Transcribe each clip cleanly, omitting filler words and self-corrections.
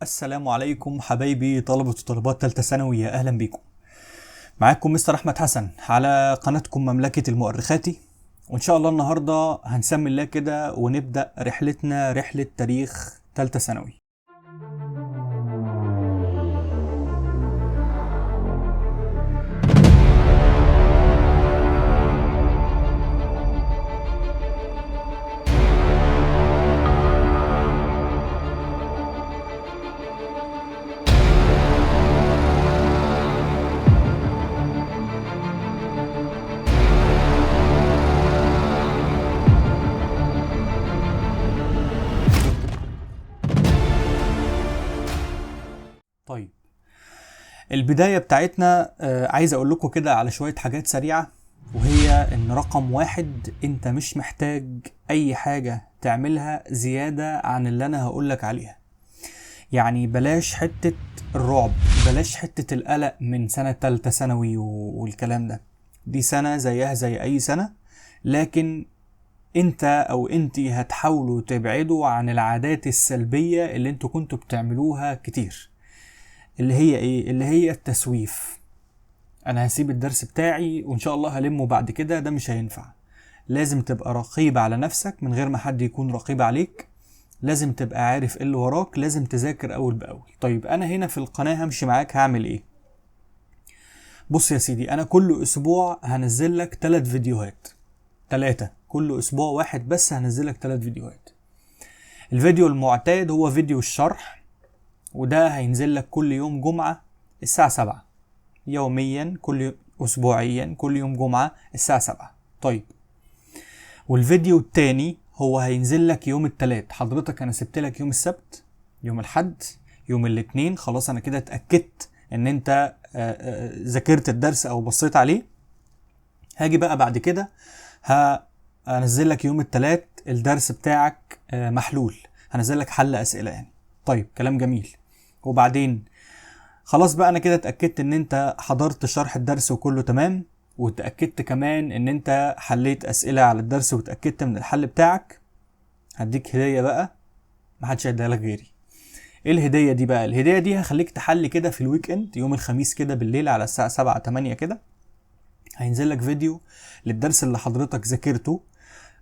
السلام عليكم حبايبي طلبة وطالبات تالتة ثانوي، يا أهلا بيكم. معاكم مستر أحمد حسن على قناتكم مملكة المؤرخاتي، وإن شاء الله النهاردة هنسمي الله كده ونبدأ رحلتنا رحلة تاريخ تالتة ثانوي. طيب، البداية بتاعتنا عايز أقول لكم كده على شوية حاجات سريعة، وهي إن رقم واحد أنت مش محتاج أي حاجة تعملها زيادة عن اللي أنا هقولك عليها. يعني بلاش حتة الرعب، بلاش حتة القلق من سنة تالتة ثانوي والكلام ده. دي سنة زيها زي أي سنة، لكن انت او انتي هتحاولوا تبعدوا عن العادات السلبية اللي انتوا كنتوا بتعملوها كتير. اللي هي ايه؟ اللي هي التسويف. انا هسيب الدرس بتاعي وان شاء الله هلمه بعد كده، ده مش هينفع. لازم تبقى رقيب على نفسك من غير ما حد يكون رقيب عليك. لازم تبقى عارف ايه اللي وراك، لازم تذاكر اول باول. طيب انا هنا في القناة همشي معاك هعمل ايه؟ بص يا سيدي، انا كل اسبوع هنزل لك 3 فيديوهات. 3 كل اسبوع واحد بس هنزل لك 3 فيديوهات. الفيديو المعتاد هو فيديو الشرح، وده هينزل لك كل يوم جمعة الساعة 7 يوميا، اسبوعيا كل يوم جمعة الساعة 7. طيب، والفيديو التاني هو هينزل لك يوم التلات. حضرتك انا سبت لك يوم السبت، يوم الحد، يوم الاثنين. خلاص انا كده اتأكدت ان انت ذاكرت الدرس او بصيت عليه. هاجي بقى بعد كده هنزل لك يوم التلات الدرس بتاعك محلول. هنزل لك حل اسئلة يعني. طيب، كلام جميل. وبعدين خلاص بقى انا كده اتأكدت ان انت حضرت شرح الدرس وكله تمام، واتأكدت كمان ان انت حليت اسئلة على الدرس واتأكدت من الحل بتاعك. هديك هدية بقى محدش هيديها لك غيري. ايه الهدية دي بقى؟ الهدية دي هخليك تحلي كده في الويك اند، يوم الخميس كده بالليل على الساعة 7 8 كده. هينزل لك فيديو للدرس اللي حضرتك ذاكرته،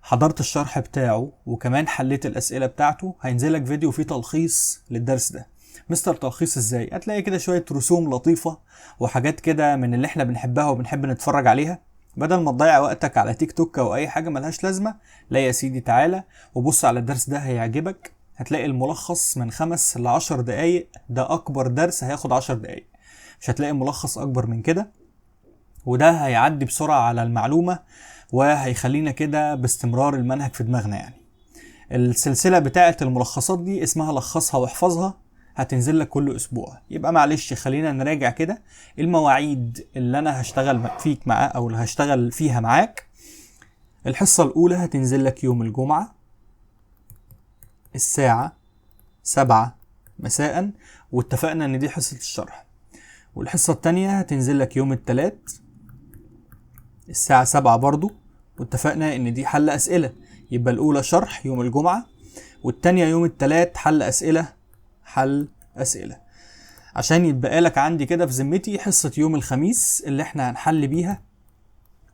حضرت الشرح بتاعه وكمان حليت الاسئله بتاعته. هينزل لك فيديو فيه تلخيص للدرس ده. مستر تلخيص ازاي؟ هتلاقي كده شويه رسوم لطيفه وحاجات كده من اللي احنا بنحبها وبنحب نتفرج عليها، بدل ما تضيع وقتك على تيك توك او اي حاجه ملهاش لازمه. لا يا سيدي، تعالى وبص على الدرس ده هيعجبك. هتلاقي الملخص من 5 ل 10 دقايق، ده اكبر درس هياخد 10 دقايق، مش هتلاقي ملخص اكبر من كده. وده هيعدي بسرعه على المعلومه، وهيخلينا كده باستمرار المنهج في دماغنا يعني. السلسلة بتاعة الملخصات دي اسمها لخصها واحفظها، هتنزل لك كل اسبوع. يبقى معلش خلينا نراجع كده المواعيد اللي انا هشتغل فيك معاه او اللي هشتغل فيها معاك. الحصة الاولى هتنزل لك يوم الجمعة الساعة 7 مساء، واتفقنا ان دي حصة الشرح. والحصة التانية هتنزل لك يوم التلات الساعة 7 برضو، واتفقنا ان دي حل اسئلة. يبقى الاولى شرح يوم الجمعة، والتانية يوم التلات حل اسئلة. حل اسئلة عشان يتبقى لك عندي كده في ذمتي حصة يوم الخميس اللي احنا هنحل بيها.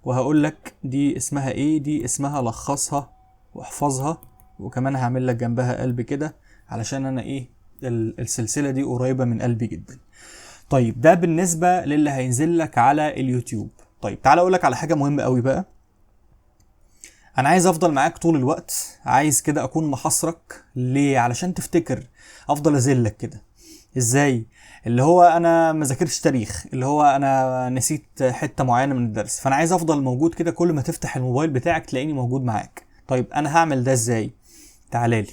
وهقول لك دي اسمها ايه. دي اسمها لخصها واحفظها، وكمان هعمل لك جنبها قلب كده علشان انا ايه، السلسلة دي قريبة من قلبي جدا. طيب، ده بالنسبة للي هينزل لك على اليوتيوب. طيب تعال اقول لك على حاجة مهمة قوي بقى. انا عايز افضل معاك طول الوقت، عايز كده اكون محاصرك. ليه؟ علشان تفتكر. افضل ازلك كده. ازاي؟ اللي هو انا ما ذاكرتش تاريخ، اللي هو انا نسيت حتة معينة من الدرس، فانا عايز افضل موجود كده. كل ما تفتح الموبايل بتاعك تلاقيني موجود معاك. طيب انا هعمل ده ازاي؟ تعالالي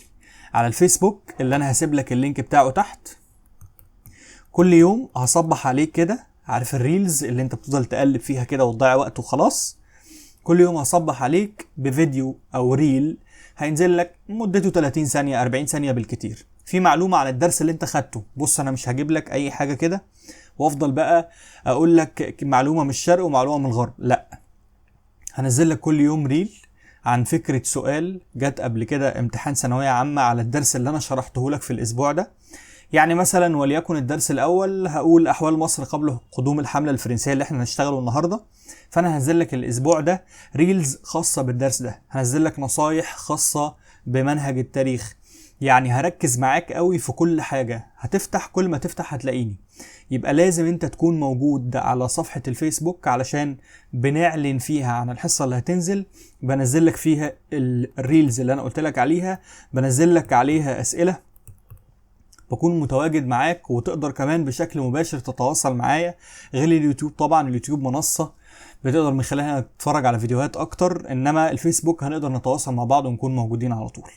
على الفيسبوك اللي انا هسيب لك اللينك بتاعه تحت. كل يوم هصبح عليك كده. عارف الريلز اللي انت بتفضل تقلب فيها كده وتضيع وقت وخلاص؟ كل يوم هصبح عليك بفيديو او ريل هينزل لك مدته 30 ثانية 40 ثانية بالكتير، في معلومة عن الدرس اللي انت خدته. بص، انا مش هجيب لك اي حاجة كده وافضل بقى اقول لك معلومة من الشرق ومعلومة من الغرب، لا. هنزل لك كل يوم ريل عن فكرة سؤال جت قبل كده امتحان ثانوية عامة على الدرس اللي انا شرحته لك في الاسبوع ده. يعني مثلا وليكن الدرس الاول هقول احوال مصر قبل قدوم الحمله الفرنسيه اللي احنا هنشتغله النهارده، فانا هنزل لك الاسبوع ده ريلز خاصه بالدرس ده، هنزل لك نصايح خاصه بمنهج التاريخ. يعني هركز معاك قوي في كل حاجه، هتفتح كل ما تفتح هتلاقيني. يبقى لازم انت تكون موجود على صفحه الفيسبوك علشان بنعلن فيها عن الحصه اللي هتنزل، بنزل لك فيها الريلز اللي انا قلت لك عليها، بنزل لك عليها اسئله، بكون متواجد معاك، وتقدر كمان بشكل مباشر تتواصل معايا. غير اليوتيوب طبعا، اليوتيوب منصة بتقدر من خلالها تتفرج على فيديوهات اكتر، انما الفيسبوك هنقدر نتواصل مع بعض ونكون موجودين على طول.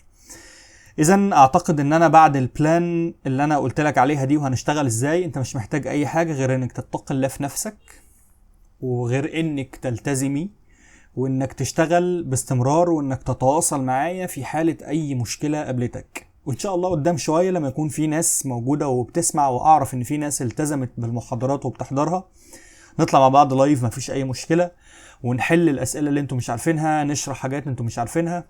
اذا اعتقد ان انا بعد البلان اللي انا قلت لك عليها دي وهنشتغل ازاي، انت مش محتاج اي حاجة غير انك تتقي الله في نفسك، وغير انك تلتزمي، وانك تشتغل باستمرار، وانك تتواصل معايا في حالة اي مشكلة قابلتك. وان شاء الله قدام شوية لما يكون في ناس موجودة وبتسمع، واعرف ان في ناس التزمت بالمحاضرات وبتحضرها، نطلع مع بعض لايف مفيش اي مشكلة، ونحل الاسئلة اللي انتم مش عارفينها، نشرح حاجات انتم مش عارفينها.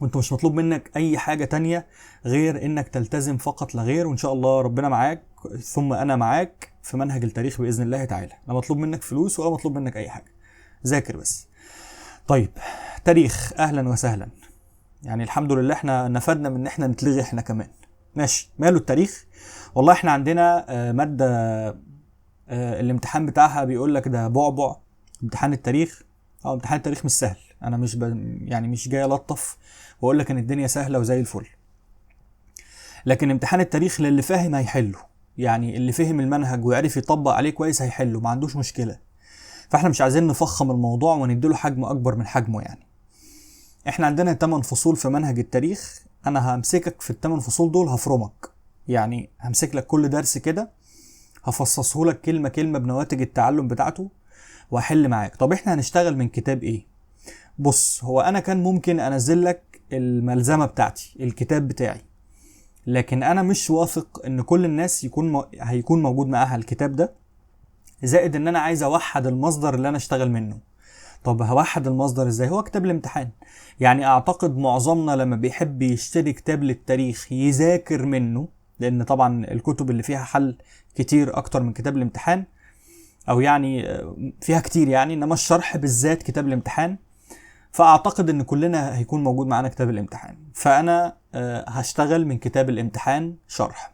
وانتم مش مطلوب منك اي حاجة تانية غير انك تلتزم فقط لا غير، وان شاء الله ربنا معاك ثم انا معاك في منهج التاريخ باذن الله تعالى. لا مطلوب منك فلوس ولا مطلوب منك اي حاجة، ذاكر بس. طيب، تاريخ، اهلا وسهلا. يعني الحمد لله احنا نفدنا من ان احنا نتلغي احنا كمان. ماشي، ماله التاريخ؟ والله احنا عندنا مادة الامتحان بتاعها بيقول لك ده بعبع. امتحان التاريخ، امتحان التاريخ مش سهل. انا يعني مش جاي الطف واقول لك ان الدنيا سهلة وزي الفل، لكن امتحان التاريخ للي فاهم هيحله. يعني اللي فهم المنهج ويعرف يطبق عليه كويس هيحله، ما عندوش مشكلة. فاحنا مش عايزين نفخم الموضوع ونديله حجم اكبر من حجمه. يعني احنا عندنا 8 فصول في منهج التاريخ، انا همسكك في ال8 فصول دول هفرمك. يعني همسك لك كل درس كده، هفصصه لك كلمة كلمة بنواتج التعلم بتاعته، وهحل معاك. طب احنا هنشتغل من كتاب ايه؟ بص، هو انا كان ممكن انزل لك الملزمة بتاعتي، الكتاب بتاعي، لكن انا مش واثق ان كل الناس هيكون موجود معاها الكتاب ده، زائد ان انا عايز اوحد المصدر اللي انا اشتغل منه. طب هوحد المصدر ازاي؟ هو كتاب الامتحان. يعني اعتقد معظمنا لما بيحب يشتري كتاب للتاريخ يذاكر منه، لان طبعا الكتب اللي فيها حل كتير اكتر من كتاب الامتحان، او يعني فيها كتير يعني، انما الشرح بالذات كتاب الامتحان. فاعتقد ان كلنا هيكون موجود معانا كتاب الامتحان، فانا هشتغل من كتاب الامتحان شرح،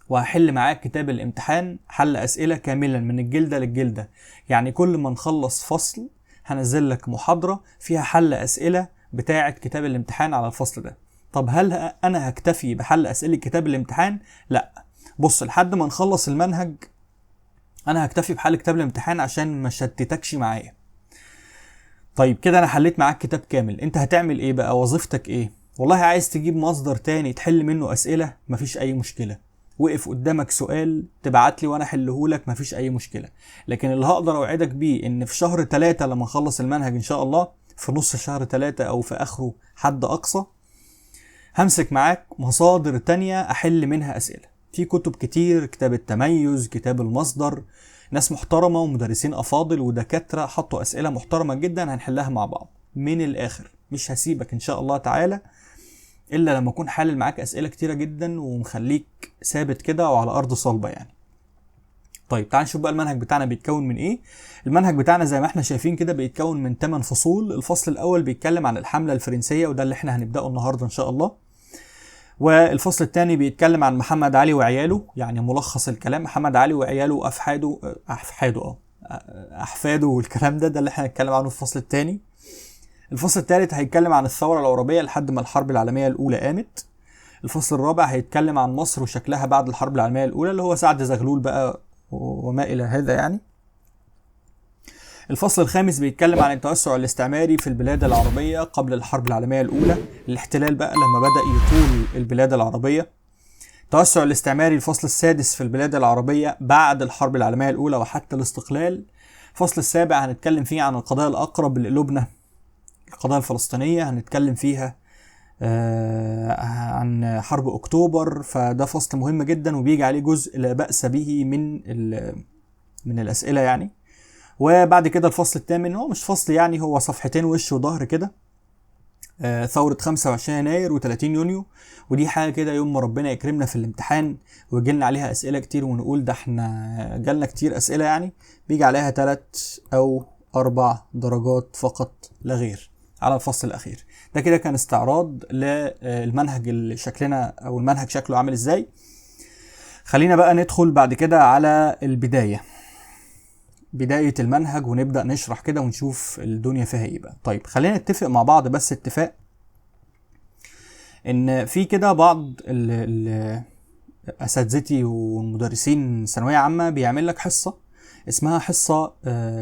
وهحل معاك كتاب الامتحان حل اسئلة كاملا من الجلدة للجلدة. يعني كل ما نخلص فصل هنزل لك محاضرة فيها حل اسئلة بتاعة كتاب الامتحان على الفصل ده. طب هل انا هكتفي بحل اسئلة كتاب الامتحان؟ لا، بص، لحد ما نخلص المنهج انا هكتفي بحل كتاب الامتحان عشان ما شتتكش معايا. طيب كده انا حليت معاك كتاب كامل، انت هتعمل ايه بقى؟ وظيفتك ايه؟ والله عايز تجيب مصدر تاني تحل منه اسئلة، مفيش اي مشكلة. وقف قدامك سؤال تبعت لي وانا احلهولك، مفيش اي مشكلة. لكن اللي هقدر اوعدك بيه ان في شهر 3 لما نخلص المنهج ان شاء الله، في نص شهر 3 او في اخره حد اقصى، همسك معاك مصادر تانية احل منها اسئلة. في كتب كتير، كتاب التميز، كتاب المصدر، ناس محترمة ومدرسين افاضل ودكاترة حطوا اسئلة محترمة جدا هنحلها مع بعض. من الاخر مش هسيبك ان شاء الله تعالى الا لما اكون حالل معاك اسئله كتيره جدا ومخليك ثابت كده وعلى ارض صلبه يعني. طيب تعال نشوف بقى المنهج بتاعنا بيتكون من ايه. المنهج بتاعنا زي ما احنا شايفين كده بيتكون من 8 فصول. الفصل الاول بيتكلم عن الحمله الفرنسيه، وده اللي احنا هنبداه النهارده ان شاء الله. والفصل الثاني بيتكلم عن محمد علي وعياله، يعني ملخص الكلام، محمد علي وعياله واحفاده والكلام ده اللي احنا هنتكلم عنه في الفصل الثاني. الفصل الثالث هيتكلم عن الثورة العربية لحد ما الحرب العالمية الأولى قامت. الفصل الرابع هيتكلم عن مصر وشكلها بعد الحرب العالمية الأولى، اللي هو سعد زغلول بقى وما إلى هذا يعني. الفصل الخامس بيتكلم عن التوسع الاستعماري في البلاد العربية قبل الحرب العالمية الأولى، الاحتلال بقى لما بدأ يطول البلاد العربية. التوسع الاستعماري الفصل السادس في البلاد العربية بعد الحرب العالمية الأولى وحتى الاستقلال. الفصل السابع هنتكلم فيه عن القضايا الأقرب لقلوبنا، القضايا الفلسطينية، هنتكلم فيها عن حرب أكتوبر، فده فصل مهم جدا وبيجي عليه جزء لا بأس به من الأسئلة يعني. وبعد كده الفصل الثامن، هو مش فصل يعني، هو صفحتين وش وظهر كده، ثورة 25 يناير و30 يونيو. ودي حاجة كده يوم ما ربنا يكرمنا في الامتحان ويجيلنا عليها أسئلة كتير ونقول ده احنا جالنا كتير أسئلة، يعني بيجي عليها 3 أو 4 درجات فقط لا غير على الفصل الأخير. ده كده كان استعراض للمنهج اللي شكلنا أو المنهج شكله عامل إزاي. خلينا بقى ندخل بعد كده على بداية المنهج ونبدأ نشرح كده ونشوف الدنيا فيها ايه بقى. طيب خلينا نتفق مع بعض بس اتفاق ان في كده بعض اساتذتي والمدرسين ثانوية عامة بيعمل لك حصة اسمها حصة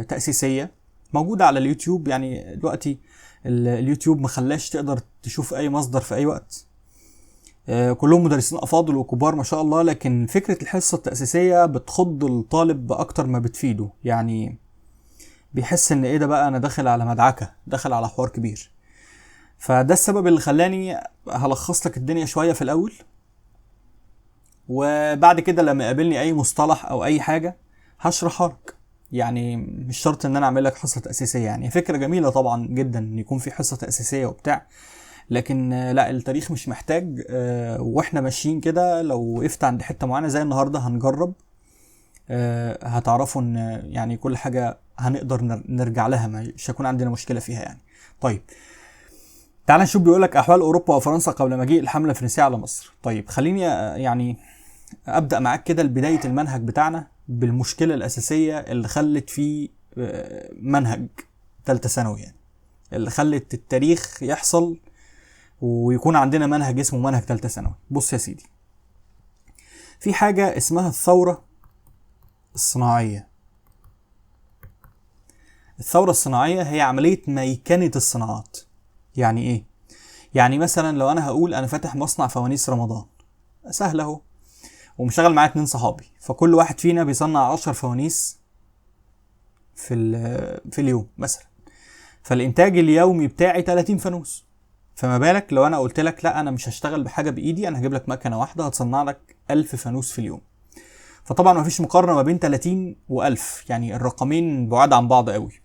تأسيسية موجودة على اليوتيوب. يعني دلوقتي اليوتيوب مخلاش تقدر تشوف اي مصدر في اي وقت، كلهم مدرسين افاضل وكبار ما شاء الله، لكن فكرة الحصة التأسيسية بتخض الطالب باكتر ما بتفيده. يعني بيحس ان ايه ده بقى، انا داخل على مدعكة، داخل على حوار كبير. فده السبب اللي خلاني هلخص لك الدنيا شوية في الاول، وبعد كده لما يقابلني اي مصطلح او اي حاجة هشرحها لك. يعني مش شرط ان انا اعمل لك حصة تأسيسية، يعني فكرة جميلة طبعا جدا ان يكون في حصة تأسيسية وبتاع، لكن لا، التاريخ مش محتاج. واحنا ماشيين كده لو وقفت عند حتة معينة زي النهاردة هنجرب، هتعرفوا ان يعني كل حاجة هنقدر نرجع لها، مش هيكون عندنا مشكلة فيها يعني. طيب تعال نشوف. بيقولك احوال اوروبا وفرنسا قبل مجيء الحملة الفرنسية على مصر. طيب خليني يعني ابدأ معاك كده بداية المنهج بتاعنا بالمشكلة الاساسية اللي خلت فيه منهج ثالثة ثانوي، يعني اللي خلت التاريخ يحصل ويكون عندنا منهج اسمه منهج ثالثة ثانوي. بص يا سيدي، في حاجة اسمها الثورة الصناعية. الثورة الصناعية هي عملية ميكنة الصناعات. يعني ايه؟ يعني مثلا لو انا هقول انا فاتح مصنع فوانيس رمضان، سهل اهو، ومشغل معايا 2 صحابي، فكل واحد فينا بيصنع 10 فوانيس في اليوم مثلا، فالانتاج اليومي بتاعي 30 فانوس. فما بالك لو انا قلت لك لا، انا مش هشتغل بحاجه بايدي، انا هجيب لك مكنه واحده هتصنع لك 1000 فانوس في اليوم. فطبعا مفيش مقارنه ما بين 30 و1000، يعني الرقمين بعاد عن بعض قوي.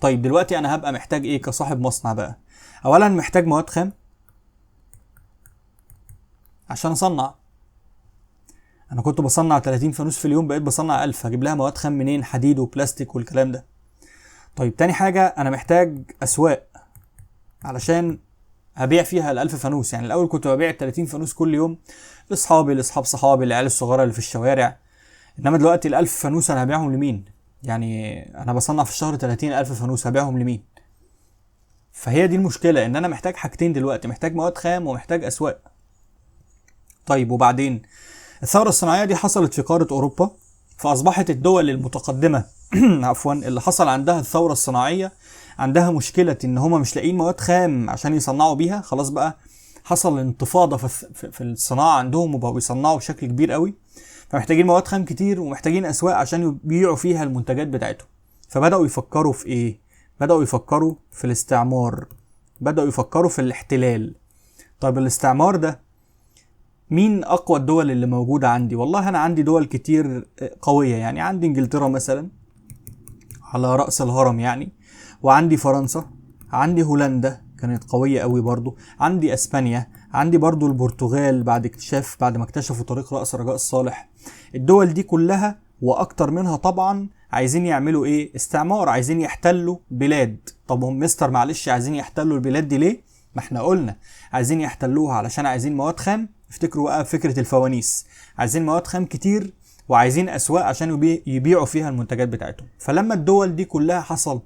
طيب دلوقتي انا هبقى محتاج ايه كصاحب مصنع بقى؟ اولا محتاج مواد خام عشان اصنع. انا كنت بصنع 30 فانوس في اليوم، بقيت بصنع 1000، هجيب لها مواد خام منين؟ حديد وبلاستيك والكلام ده. طيب تاني حاجه انا محتاج اسواق علشان هبيع فيها ال1000 فانوس. يعني الاول كنت ببيع 30 فانوس كل يوم لاصحابي، لاصحاب صحابي، العيال الصغيره اللي في الشوارع، انما دلوقتي ال1000 فانوس انا هبيعهم لمين؟ يعني انا بصنع في الشهر 30,000 فانوس، هبيعهم لمين؟ فهي دي المشكله، ان انا محتاج حاجتين دلوقتي، محتاج مواد خام ومحتاج اسواق. طيب وبعدين الثوره الصناعيه دي حصلت في قاره اوروبا، فاصبحت الدول المتقدمه عفوا اللي حصل عندها الثوره الصناعيه عندها مشكله ان هما مش لاقيين مواد خام عشان يصنعوا بيها. خلاص بقى حصل انتفاضه في الصناعه عندهم، وبقوا بيصنعوا بشكل كبير قوي، فمحتاجين مواد خام كتير ومحتاجين اسواق عشان يبيعوا فيها المنتجات بتاعتهم. فبداوا يفكروا في ايه؟ بداوا يفكروا في الاستعمار، بداوا يفكروا في الاحتلال. طيب الاستعمار ده مين اقوى الدول اللي موجوده عندي؟ والله انا عندي دول كتير قويه، يعني عندي انجلترا مثلا على رأس الهرم يعني، وعندي فرنسا، عندي هولندا كانت قوية قوي برضو، عندي اسبانيا، عندي برضو البرتغال بعد ما اكتشفوا طريق رأس رجاء الصالح. الدول دي كلها واكتر منها طبعا عايزين يعملوا ايه؟ استعمار، عايزين يحتلوا بلاد. طب هم مستر معلش عايزين يحتلوا البلاد دي ليه؟ ما احنا قلنا عايزين يحتلوها علشان عايزين مواد خام. افتكروا بقى فكرة الفوانيس، عايزين مواد خام كتير وعايزين اسواق عشان يبيعوا فيها المنتجات بتاعتهم. فلما الدول دي كلها حصل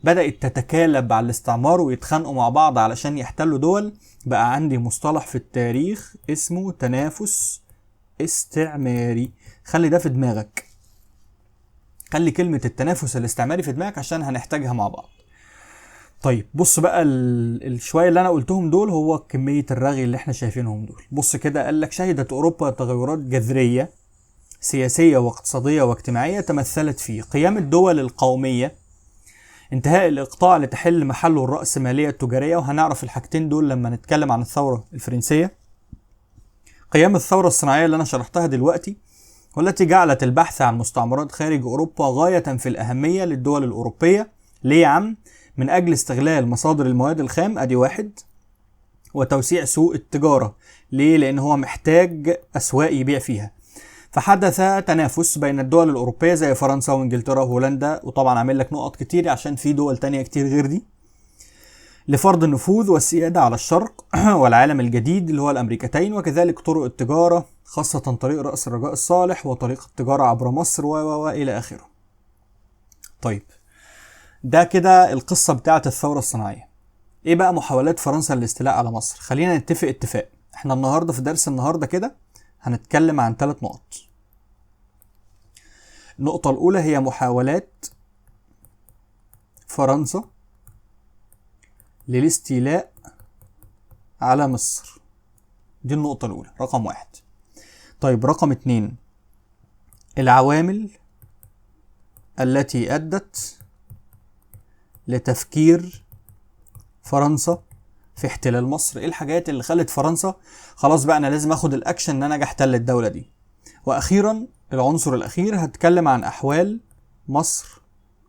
بدأت تتكالب على الاستعمار ويتخانقوا مع بعض علشان يحتلوا دول، بقى عندي مصطلح في التاريخ اسمه تنافس استعماري. خلي ده في دماغك، خلي كلمة التنافس الاستعماري في دماغك عشان هنحتاجها مع بعض. طيب بص بقى، الشوية اللي انا قلتهم دول هو كمية الرغي اللي احنا شايفينهم دول. بص كده، قالك شهدت اوروبا تغيرات جذرية سياسية واقتصادية واجتماعية تمثلت في قيام الدول القومية، انتهاء الإقطاع لتحل محله الرأسمالية التجارية، وهنعرف الحاجتين دول لما نتكلم عن الثورة الفرنسية، قيام الثورة الصناعية اللي أنا شرحتها دلوقتي، والتي جعلت البحث عن مستعمرات خارج أوروبا غاية في الأهمية للدول الأوروبية. ليه يا عم؟ من أجل استغلال مصادر المواد الخام، أدي واحد، وتوسيع سوق التجارة. ليه؟ لأن هو محتاج أسواق يبيع فيها. فحدث تنافس بين الدول الأوروبية زي فرنسا وإنجلترا وهولندا، وطبعا عامل لك نقط كتير عشان في دول تانية كتير غير دي، لفرض النفوذ والسيادة على الشرق والعالم الجديد اللي هو الأمريكتين، وكذلك طرق التجارة خاصة طريق رأس الرجاء الصالح وطريق التجارة عبر مصر إلى آخره. طيب، ده كده القصة بتاعة الثورة الصناعية. ايه بقى محاولات فرنسا للاستيلاء على مصر؟ خلينا نتفق اتفاق. احنا النهاردة في درس النهاردة كده هنتكلم عن 3 نقط. النقطة الأولى هي محاولات فرنسا للاستيلاء على مصر. دي النقطة الأولى، رقم 1. طيب، رقم 2، العوامل التي أدت لتفكير فرنسا في احتلال مصر. ايه الحاجات اللي خلت فرنسا خلاص بقى انا لازم اخد الاكشن ان انا اجي احتل الدولة دي. واخيرا العنصر الاخير هتكلم عن احوال مصر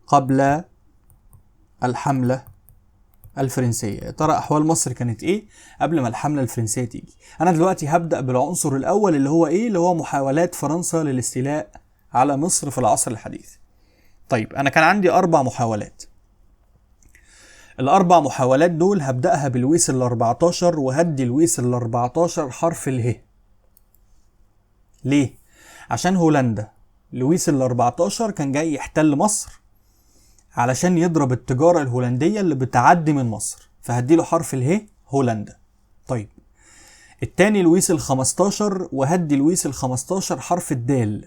قبل الحملة الفرنسية. يا ترى احوال مصر كانت ايه قبل ما الحملة الفرنسية تيجي؟ انا دلوقتي هبدأ بالعنصر الاول اللي هو ايه؟ اللي هو محاولات فرنسا للاستيلاء على مصر في العصر الحديث. طيب، انا كان عندي 4 محاولات. ال4 محاولات دول هبدأها بلويس ال14، وهدي لويس ال14 حرف اله. ليه؟ عشان هولندا لويس ال14 كان جاي يحتل مصر علشان يضرب التجارة الهولندية اللي بتعدي من مصر، فهدي له حرف اله هولندا. طيب، التاني لويس ال15، وهدي لويس ال15 حرف الدال.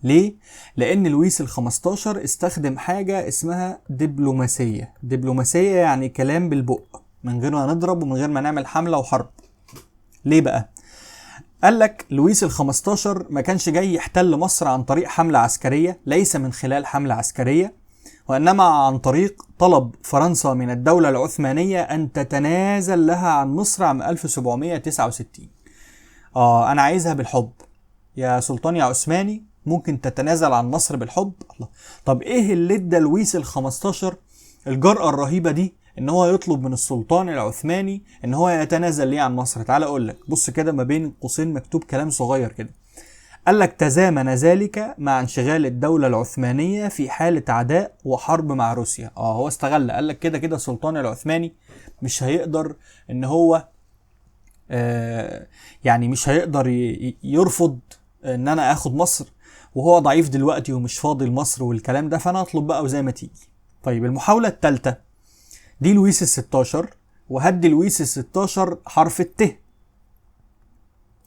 ليه؟ لأن لويس ال15 استخدم حاجة اسمها دبلوماسية. دبلوماسية يعني كلام بالبق، من غير ما نضرب ومن غير ما نعمل حملة وحرب. ليه بقى؟ قال لك لويس ال15 ما كانش جاي يحتل مصر عن طريق حملة عسكرية، ليس من خلال حملة عسكرية، وإنما عن طريق طلب فرنسا من الدولة العثمانية أن تتنازل لها عن مصر عام 1769. أنا عايزها بالحب يا سلطان يا عثماني، ممكن تتنازل عن مصر بالحب. الله، طب ايه اللي ادى لويس ال15 الجرأة الرهيبة دي ان هو يطلب من السلطان العثماني ان هو يتنازل ليه عن مصر؟ تعال اقول لك، بص كده ما بين قوسين مكتوب كلام صغير كده. قال لك تزامن ذلك مع انشغال الدولة العثمانية في حالة عداء وحرب مع روسيا. هو استغل، قال لك كده كده السلطان العثماني مش هيقدر ان هو يعني مش هيقدر يرفض ان انا اخد مصر، وهو ضعيف دلوقتي ومش فاضي لمصر والكلام ده، فانا اطلب بقى وزي ما تيجي. طيب، المحاولة الثالثة دي لويس ال16، وهدي لويس ال16 حرف الت.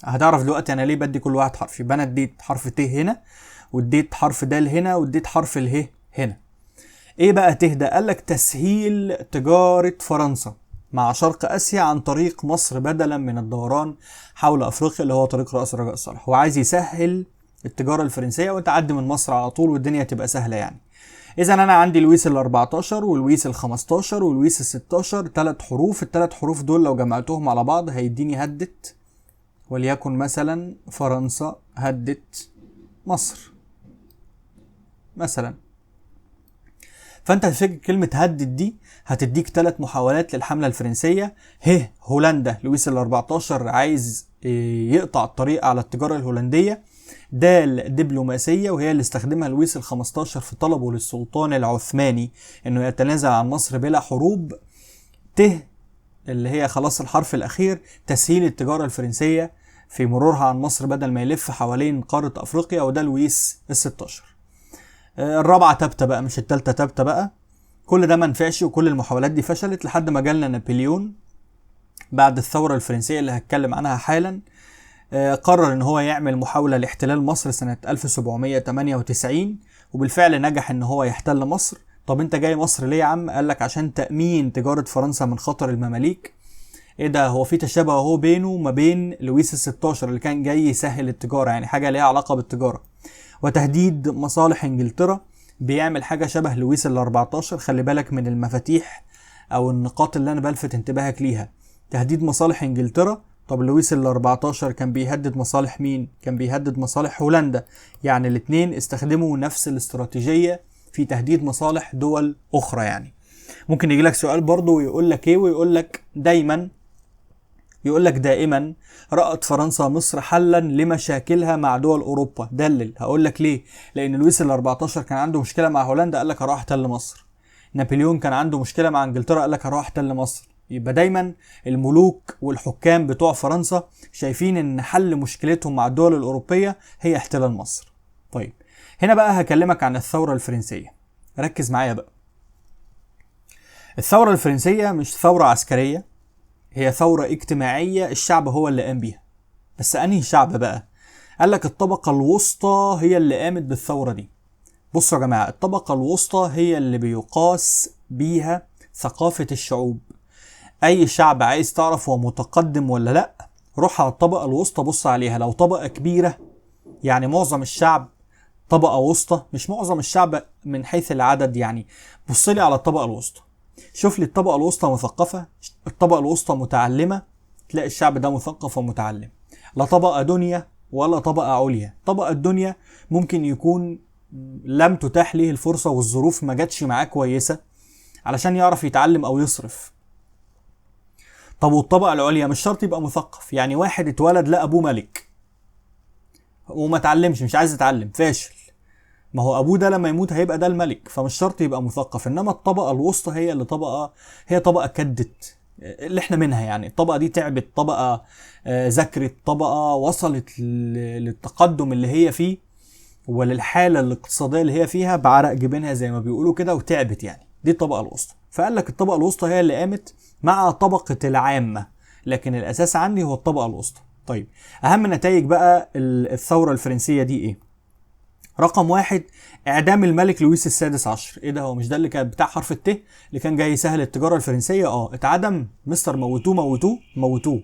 هتعرف دلوقتي انا ليه بدي كل واحد حرف. يبقى انا اديت حرف ت هنا، واديت حرف د هنا، واديت حرف اله هنا. ايه بقى ت ده؟ قالك تسهيل تجارة فرنسا مع شرق اسيا عن طريق مصر، بدلا من الدوران حول افريقيا اللي هو طريق رأس الرجاء الصالح. هو عايز يسهل التجارة الفرنسية وتعدي من مصر على طول والدنيا تبقى سهلة يعني. اذا انا عندي لويس ال14 ولويس ال15 ولويس ال16، 3 حروف. ال3 حروف دول لو جمعتهم على بعض هيديني هدت، وليكن مثلا فرنسا هدت مصر مثلا. فانت هتفكر كلمة هدت دي هتديك 3 محاولات للحملة الفرنسية. هولندا لويس ال14 عايز يقطع الطريق على التجارة الهولندية. دال دبلوماسية، وهي اللي استخدمها لويس ال15 في طلبه للسلطان العثماني انه يتنازل عن مصر بلا حروب. ت اللي هي خلاص الحرف الاخير، تسهيل التجارة الفرنسية في مرورها عن مصر بدل ما يلف حوالين قارة افريقيا، وده لويس ال16. الرابعة تبتة بقى، مش التالتة تبتة بقى. كل ده منفعش وكل المحاولات دي فشلت لحد ما جالنا نابليون بعد الثورة الفرنسية اللي هتكلم عنها حالا. قرر ان هو يعمل محاولة لاحتلال مصر سنة 1798، وبالفعل نجح ان هو يحتل مصر. طب انت جاي مصر ليه يا عم؟ قال لك عشان تأمين تجارة فرنسا من خطر المماليك. ايه ده؟ هو في تشابه اهو بينه وما بين لويس ال16 اللي كان جاي يسهل التجارة، يعني حاجة ليها علاقة بالتجارة. وتهديد مصالح انجلترا، بيعمل حاجة شبه لويس ال14. خلي بالك من المفاتيح او النقاط اللي انا بلفت انتباهك ليها. تهديد مصالح انجلترا. طب لويس ال14 كان بيهدد مصالح مين؟ كان بيهدد مصالح هولندا. يعني الاثنين استخدموا نفس الاستراتيجية في تهديد مصالح دول اخرى يعني. ممكن يجي لك سؤال برضه ويقول لك ايه، ويقول لك دائما رأت فرنسا مصر حلا لمشاكلها مع دول اوروبا. دلل. هقول لك ليه. لان لويس ال14 كان عنده مشكله مع هولندا، قال لك هروح احتل مصر. نابليون كان عنده مشكله مع انجلترا، قال لك هروح احتل مصر. يبقى دايما الملوك والحكام بتوع فرنسا شايفين ان حل مشكلتهم مع الدول الاوروبيه هي احتلال مصر. طيب هنا بقى هكلمك عن الثوره الفرنسيه. ركز معايا بقى. الثوره الفرنسيه مش ثوره عسكريه، هي ثوره اجتماعيه الشعب هو اللي قام بيها. بس انهي شعب بقى؟ قال لك الطبقه الوسطى هي اللي قامت بالثوره دي. بصوا يا جماعه، الطبقه الوسطى هي اللي بيقاس بيها ثقافه الشعوب. اي شعب عايز تعرف هو متقدم ولا لا، روح على الطبقه الوسطى بص عليها. لو طبقه كبيره يعني معظم الشعب طبقه وسطى، مش معظم الشعب من حيث العدد يعني، بص لي على الطبقه الوسطى. شوف لي الطبقه الوسطى مثقفه، الطبقه الوسطى متعلمه، تلاقي الشعب ده مثقف ومتعلم. لا طبقه دنيا ولا طبقه عليا. طبقه الدنيا ممكن يكون لم تتاح ليه الفرصه والظروف ما جاتش معاه كويسه علشان يعرف يتعلم او يصرف. طب والطبقه العليا مش شرط يبقى مثقف، يعني واحد اتولد لقى ابوه ملك وما اتعلمش، مش عايز يتعلم، فاشل. ما هو ابوه ده لما يموت هيبقى ده الملك، فمش شرط يبقى مثقف. انما الطبقه الوسطى هي اللي هي طبقه كدت اللي احنا منها يعني. الطبقه دي تعبت، طبقه ذاكرت، طبقه وصلت للتقدم اللي هي فيه وللحاله الاقتصاديه اللي هي فيها بعرق جبينها زي ما بيقولوا كده، وتعبت يعني. دي الطبقه الوسطى. فقال لك الطبقه الوسطى هي اللي قامت مع طبقه العامه، لكن الاساس عندي هو الطبقه الوسطى. طيب اهم نتائج بقى الثوره الفرنسيه دي ايه؟ رقم 1، اعدام الملك لويس ال16. ايه ده، هو مش ده اللي كان بتاع حرف الت اللي كان جاي يسهل التجاره الفرنسيه؟ اتعدم. مستر موتوه موتوه موتوه.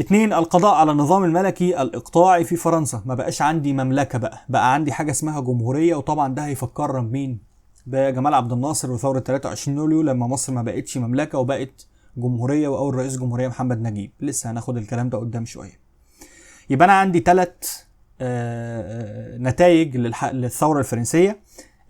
2، القضاء على النظام الملكي الاقطاعي في فرنسا. ما بقاش عندي مملكه، بقى عندي حاجه اسمها جمهوريه. وطبعا ده هيفكرنا بمين؟ بجمال عبد الناصر وثوره 23 يوليو لما مصر ما بقتش مملكه وبقت جمهوريه، واول رئيس جمهوريه محمد نجيب. لسه هناخد الكلام ده قدام شويه. يبقى انا عندي 3 نتائج للثوره الفرنسيه.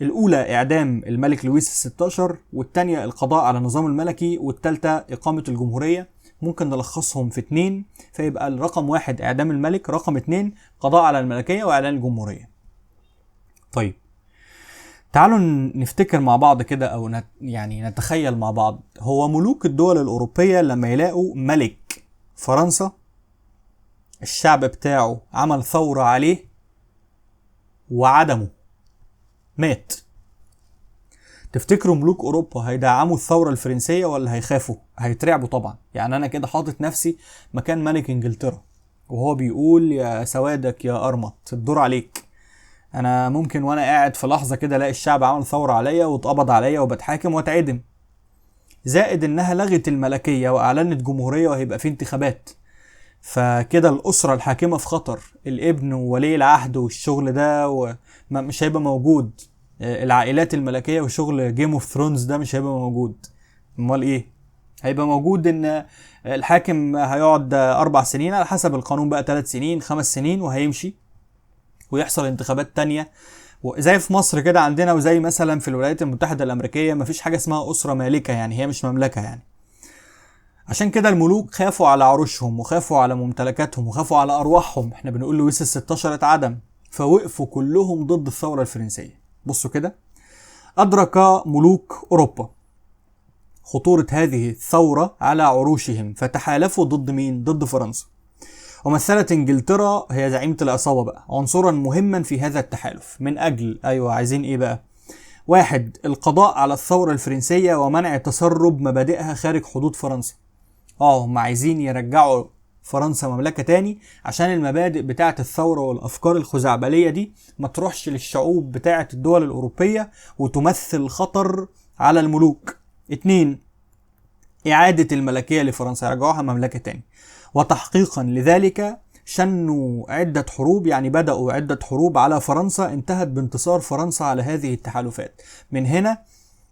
الاولى اعدام الملك لويس ال16، والثانيه القضاء على النظام الملكي، والثالثه اقامه الجمهوريه. ممكن نلخصهم في 2، فيبقى الرقم 1 اعدام الملك، رقم 2 قضاء على الملكيه واعلان الجمهوريه. طيب تعالوا نفتكر مع بعض كده، او يعني نتخيل مع بعض. هو ملوك الدول الاوروبيه لما يلاقوا ملك فرنسا الشعب بتاعه عمل ثورة عليه وعدمه، مات، تفتكروا ملوك اوروبا هيدعموا الثورة الفرنسية ولا هيخافوا؟ هيترعبوا طبعا. يعني انا كده حاطط نفسي مكان ملك انجلترا وهو بيقول يا سوادك يا ارمط الدور عليك. انا ممكن وانا قاعد في لحظة كده الاقي الشعب عمل ثورة عليا واتقبض عليا وبتحاكم واتعدم. زائد انها لغت الملكية واعلنت جمهورية وهيبقى في انتخابات، فكده الأسرة الحاكمة في خطر. الابن وولي العهد والشغل ده مش هيبقى موجود. العائلات الملكية وشغل جيم اوف ثرونز ده مش هيبقى موجود. امال ايه؟ هيبقى موجود ان الحاكم هيقعد 4 سنين على حسب القانون، بقى 3 سنين 5 سنين وهيمشي ويحصل انتخابات تانية زي في مصر كده عندنا، وزي مثلا في الولايات المتحدة الأمريكية. مفيش حاجة اسمها أسرة مالكة، يعني هي مش مملكة يعني. عشان كده الملوك خافوا على عروشهم وخافوا على ممتلكاتهم وخافوا على أرواحهم. احنا بنقول لويس ال16 اتعدم، فوقفوا كلهم ضد الثورة الفرنسية. بصوا كده، أدرك ملوك أوروبا خطورة هذه الثورة على عروشهم، فتحالفوا ضد مين؟ ضد فرنسا. ومثلت انجلترا هي زعيمة العصابة بقى عنصرا مهما في هذا التحالف من أجل عايزين ايه بقى؟ 1، القضاء على الثورة الفرنسية ومنع تسرب مبادئها خارج حدود فرنسا. هم عايزين يرجعوا فرنسا مملكة تاني عشان المبادئ بتاعة الثورة والأفكار الخزعبلية دي ما تروحش للشعوب بتاعة الدول الأوروبية وتمثل خطر على الملوك. 2، إعادة الملكية لفرنسا، يرجعوها مملكة تاني. وتحقيقا لذلك شنوا عدة حروب، يعني بدأوا عدة حروب على فرنسا انتهت بانتصار فرنسا على هذه التحالفات. من هنا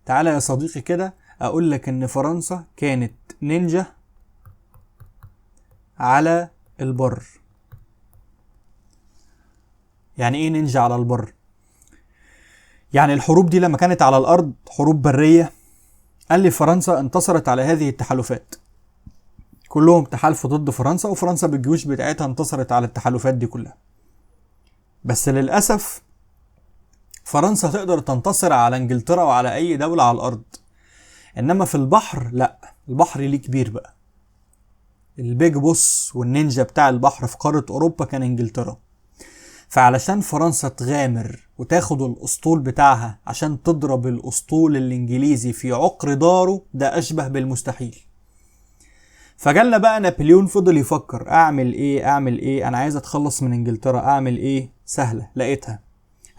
تعالى يا صديقي كده أقول لك إن فرنسا كانت نينجا على البر. يعني ايه نينجا على البر؟ يعني الحروب دي لما كانت على الارض حروب بريه، قال لي فرنسا انتصرت على هذه التحالفات كلهم، تحالفوا ضد فرنسا، وفرنسا بالجيوش بتاعتها انتصرت على التحالفات دي كلها. بس للاسف فرنسا تقدر تنتصر على انجلترا وعلى اي دولة على الارض، انما في البحر لا، البحر ليه كبير بقى. البيج بوس والنينجا بتاع البحر في قارة اوروبا كان انجلترا. فعلشان فرنسا تغامر وتاخد الاسطول بتاعها عشان تضرب الاسطول الانجليزي في عقر داره، ده اشبه بالمستحيل. فجالنا بقى نابليون فضل يفكر اعمل ايه، انا عايز اتخلص من انجلترا، اعمل ايه؟ سهلة، لقيتها.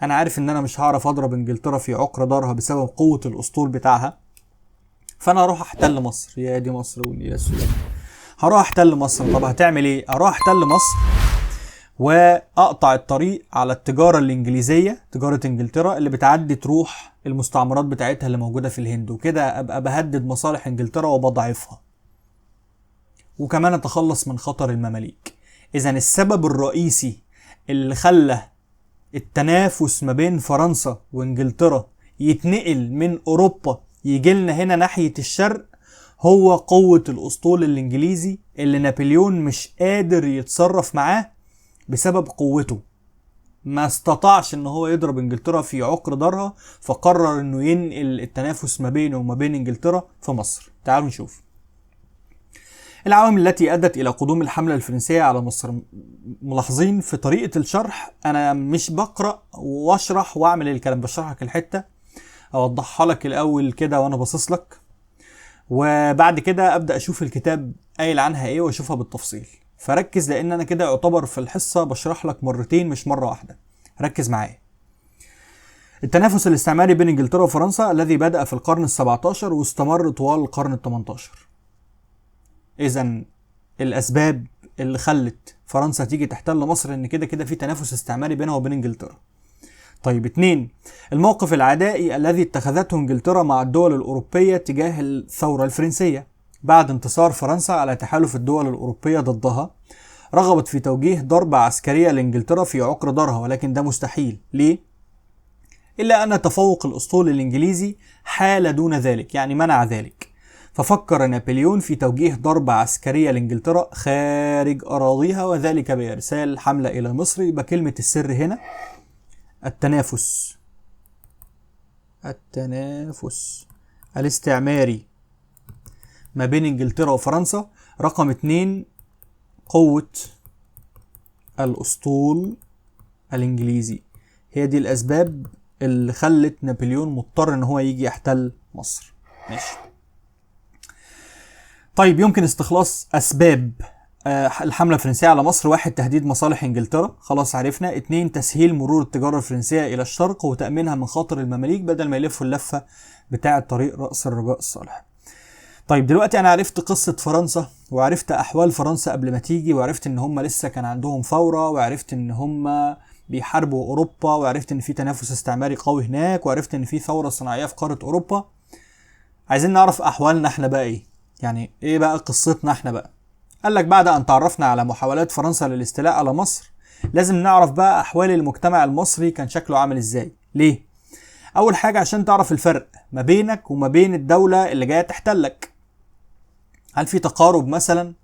انا عارف ان انا مش هعرف اضرب انجلترا في عقر دارها بسبب قوة الاسطول بتاعها، فانا اروح احتل مصر. يا دي مصر والنيل السوداني. هروح احتل مصر. طب هتعمل ايه؟ اروح احتل مصر واقطع الطريق على التجارة الانجليزية، تجارة انجلترا اللي بتعدي تروح المستعمرات بتاعتها اللي موجودة في الهند، وكده ابقى بهدد مصالح انجلترا وبضعفها، وكمان اتخلص من خطر المماليك. اذا السبب الرئيسي اللي خلى التنافس ما بين فرنسا وانجلترا يتنقل من اوروبا يجيلنا هنا ناحية الشرق هو قوة الاسطول الانجليزي اللي نابليون مش قادر يتصرف معاه بسبب قوته. ما استطاعش ان هو يضرب انجلترا في عقر دارها، فقرر انه ينقل التنافس ما بينه وما بين انجلترا في مصر. تعالوا نشوف العوامل التي ادت الى قدوم الحملة الفرنسية على مصر. ملاحظين في طريقة الشرح انا مش بقرأ واشرح واعمل الكلام، بشرح لك الحتة، اوضحها لك الاول كده وانا باصص لك، وبعد كده ابدا اشوف الكتاب قايل عنها ايه واشوفها بالتفصيل. فركز، لان انا كده يعتبر في الحصة بشرح لك مرتين مش مرة واحدة. ركز معايا. التنافس الاستعماري بين انجلترا وفرنسا الذي بدأ في القرن ال17 واستمر طوال القرن ال18. اذا الاسباب اللي خلت فرنسا تيجي تحتل مصر ان كده كده في تنافس استعماري بينها وبين انجلترا. طيب 2، الموقف العدائي الذي اتخذته انجلترا مع الدول الاوروبية تجاه الثورة الفرنسية. بعد انتصار فرنسا على تحالف الدول الاوروبية ضدها، رغبت في توجيه ضربة عسكرية لانجلترا في عقر دارها، ولكن ده مستحيل. ليه؟ الا ان تفوق الاسطول الانجليزي حال دون ذلك، يعني منع ذلك. ففكر نابليون في توجيه ضربة عسكرية لانجلترا خارج اراضيها، وذلك بارسال حملة الى مصر. يبقى كلمة السر هنا التنافس الاستعماري ما بين انجلترا وفرنسا. رقم 2، قوة الاسطول الانجليزي. هي دي الاسباب اللي خلت نابليون مضطر ان هو يجي يحتل مصر. ماشي. طيب يمكن استخلاص اسباب الحملة الفرنسية على مصر. 1، تهديد مصالح انجلترا، خلاص عرفنا. 2، تسهيل مرور التجارة الفرنسية الى الشرق وتأمينها من خاطر المماليك بدل ما يلفوا اللفة بتاعة طريق رأس الرجاء الصالح. طيب دلوقتي انا عرفت قصة فرنسا، وعرفت احوال فرنسا قبل ما تيجي، وعرفت ان هم لسه كان عندهم ثورة، وعرفت ان هم بيحاربوا اوروبا، وعرفت ان في تنافس استعماري قوي هناك، وعرفت ان في ثورة صناعية في قارة اوروبا. عايزين نعرف احوالنا احنا بقى ايه، يعني ايه بقى قصتنا احنا بقى. قال لك بعد ان تعرفنا على محاولات فرنسا للاستيلاء على مصر، لازم نعرف بقى احوال المجتمع المصري كان شكله عامل ازاي. ليه؟ اول حاجة عشان تعرف الفرق ما بينك وما بين الدولة اللي جاية تحتلك. هل في تقارب مثلا؟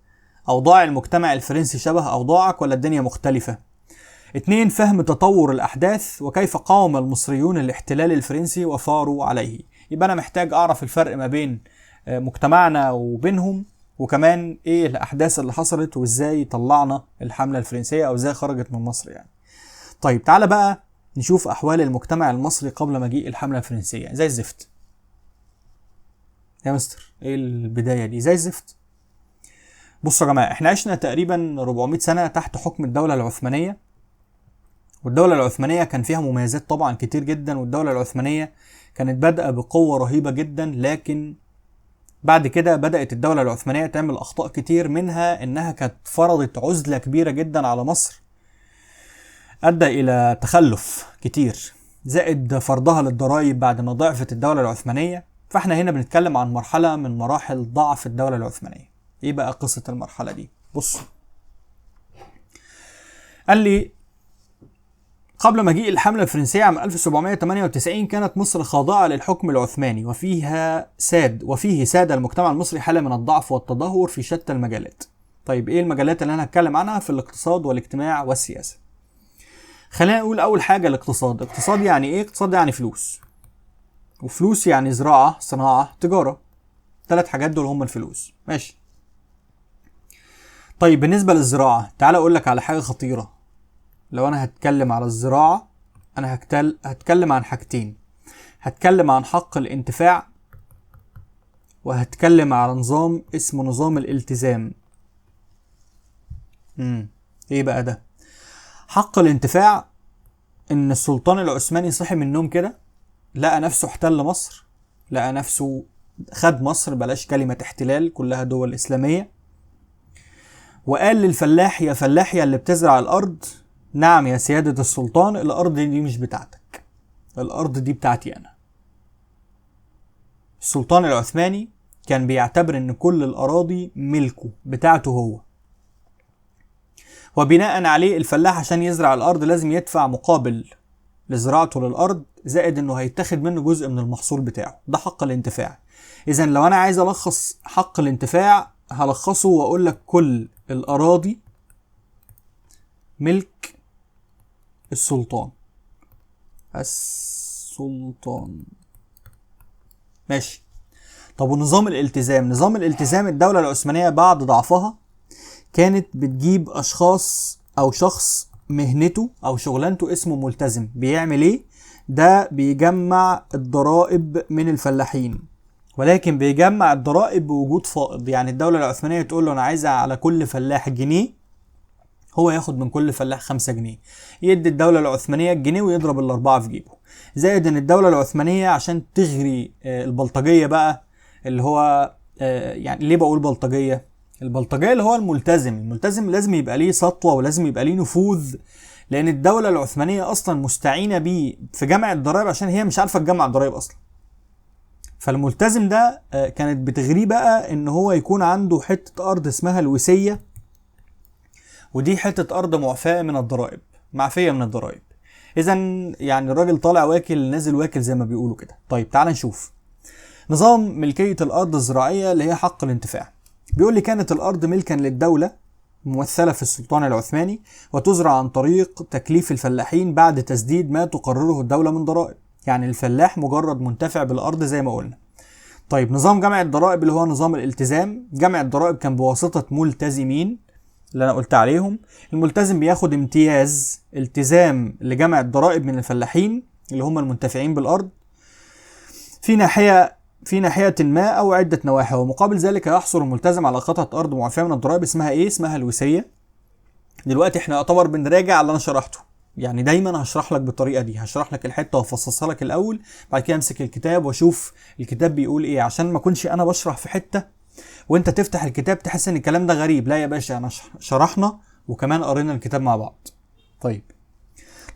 اوضاع المجتمع الفرنسي شبه اوضاعك ولا الدنيا مختلفة؟ 2، فهم تطور الاحداث وكيف قاوم المصريون الاحتلال الفرنسي وثاروا عليه. يبقى انا محتاج اعرف الفرق ما بين مجتمعنا وبينهم، وكمان ايه الاحداث اللي حصلت وازاي طلعنا الحملة الفرنسية او ازاي خرجت من مصر يعني. طيب تعالى بقى نشوف احوال المجتمع المصري قبل مجيء الحملة الفرنسية. زي الزفت يا مستر، ايه البداية دي؟ زي الزفت. بصوا يا جماعة، احنا عشنا تقريبا 400 سنة تحت حكم الدولة العثمانية، والدولة العثمانية كان فيها مميزات طبعا كتير جدا، والدولة العثمانية كانت بادئة بقوة رهيبة جدا، لكن بعد كده بدأت الدولة العثمانية تعمل أخطاء كتير، منها إنها كانت فرضت عزلة كبيرة جدا على مصر أدى إلى تخلف كتير، زائد فرضها للضرائب بعد ما ضعفت الدولة العثمانية. فاحنا هنا بنتكلم عن مرحلة من مراحل ضعف الدولة العثمانية. ايه بقى قصة المرحلة دي؟ بص، قال لي قبل مجيء الحملة الفرنسية عام 1798 كانت مصر خاضعة للحكم العثماني وفيه ساد المجتمع المصري حالة من الضعف والتدهور في شتى المجالات. طيب ايه المجالات اللي انا هتكلم عنها؟ في الاقتصاد والاجتماع والسياسة. خلينا نقول اول حاجة الاقتصاد. اقتصاد يعني ايه؟ اقتصاد يعني فلوس، وفلوس يعني زراعة، صناعة، تجارة. 3 حاجات دول هم الفلوس. ماشي. طيب بالنسبة للزراعة، تعال اقول لك على حاجة خطيرة. لو انا هتكلم على الزراعة، انا هتكلم عن حاجتين. هتكلم عن حق الانتفاع، وهتكلم على نظام اسمه نظام الالتزام. ايه بقى ده؟ حق الانتفاع ان السلطان العثماني صحي من النوم كده، لقى نفسه احتل مصر، لقى نفسه خد مصر، بلاش كلمة احتلال، كلها دول اسلامية، وقال للفلاح: يا فلاح يا اللي بتزرع الارض، نعم يا سيادة السلطان، الارض دي مش بتاعتك، الارض دي بتاعتي انا. السلطان العثماني كان بيعتبر ان كل الاراضي ملكه، بتاعته هو، وبناء عليه الفلاح عشان يزرع الارض لازم يدفع مقابل لزراعته للارض، زائد انه هيتاخد منه جزء من المحصول بتاعه. ده حق الانتفاع. اذا لو انا عايز الخص حق الانتفاع هلخصه واقول لك كل الاراضي ملك السلطان. ماشي. طب ونظام الالتزام؟ نظام الالتزام، الدولة العثمانية بعد ضعفها كانت بتجيب اشخاص او شخص مهنته او شغلانته اسمه ملتزم. بيعمل ايه؟ ده بيجمع الضرائب من الفلاحين، ولكن بيجمع الضرائب بوجود فائض. يعني الدولة العثمانية تقول له انا عايزة على كل فلاح جنيه، هو ياخد من كل فلاح 5 جنيه، يدي الدولة العثمانية الجنيه ويضرب ال4 في جيبه. زائد ان الدولة العثمانية عشان تغري البلطجية بقى، اللي هو يعني ليه بقول بلطجية؟ البلطجية اللي هو الملتزم لازم يبقى ليه سطوة ولازم يبقى ليه نفوذ، لان الدولة العثمانية اصلا مستعينة بيه في جمع الضرائب عشان هي مش عارفة تجمع الضرائب اصلا. فالملتزم ده كانت بتغريه بقى ان هو يكون عنده حتة ارض اسمها الوسية، ودي حتة ارض معفية من الضرائب، معفية من الضرائب. اذا يعني الراجل طالع واكل نازل واكل زي ما بيقولوا كده. طيب تعال نشوف نظام ملكية الارض الزراعية اللي هي حق الانتفاع. بيقول لي كانت الارض ملكا للدولة ممثلة في السلطان العثماني، وتزرع عن طريق تكليف الفلاحين بعد تسديد ما تقرره الدولة من ضرائب. يعني الفلاح مجرد منتفع بالارض زي ما قلنا. طيب نظام جمع الضرائب اللي هو نظام الالتزام. جمع الضرائب كان بواسطة ملتزمين اللي انا قلت عليهم. الملتزم بياخد امتياز التزام لجمع الضرائب من الفلاحين اللي هم المنتفعين بالارض في ناحية ما او عدة نواحي، ومقابل ذلك يحصل الملتزم على قطعة ارض معفية من الضرائب اسمها ايه؟ اسمها الوسية. دلوقتي احنا يعتبر بنراجع اللي انا شرحته، يعني دايما هشرح لك بالطريقة دي، هشرح لك الحتة وافصصها لك الاول، بعد كده امسك الكتاب واشوف الكتاب بيقول ايه، عشان ما اكونش انا بشرح في حتة وانت تفتح الكتاب تحس ان الكلام ده غريب. لا يا باشا، انا شرحنا وكمان قرينا الكتاب مع بعض. طيب،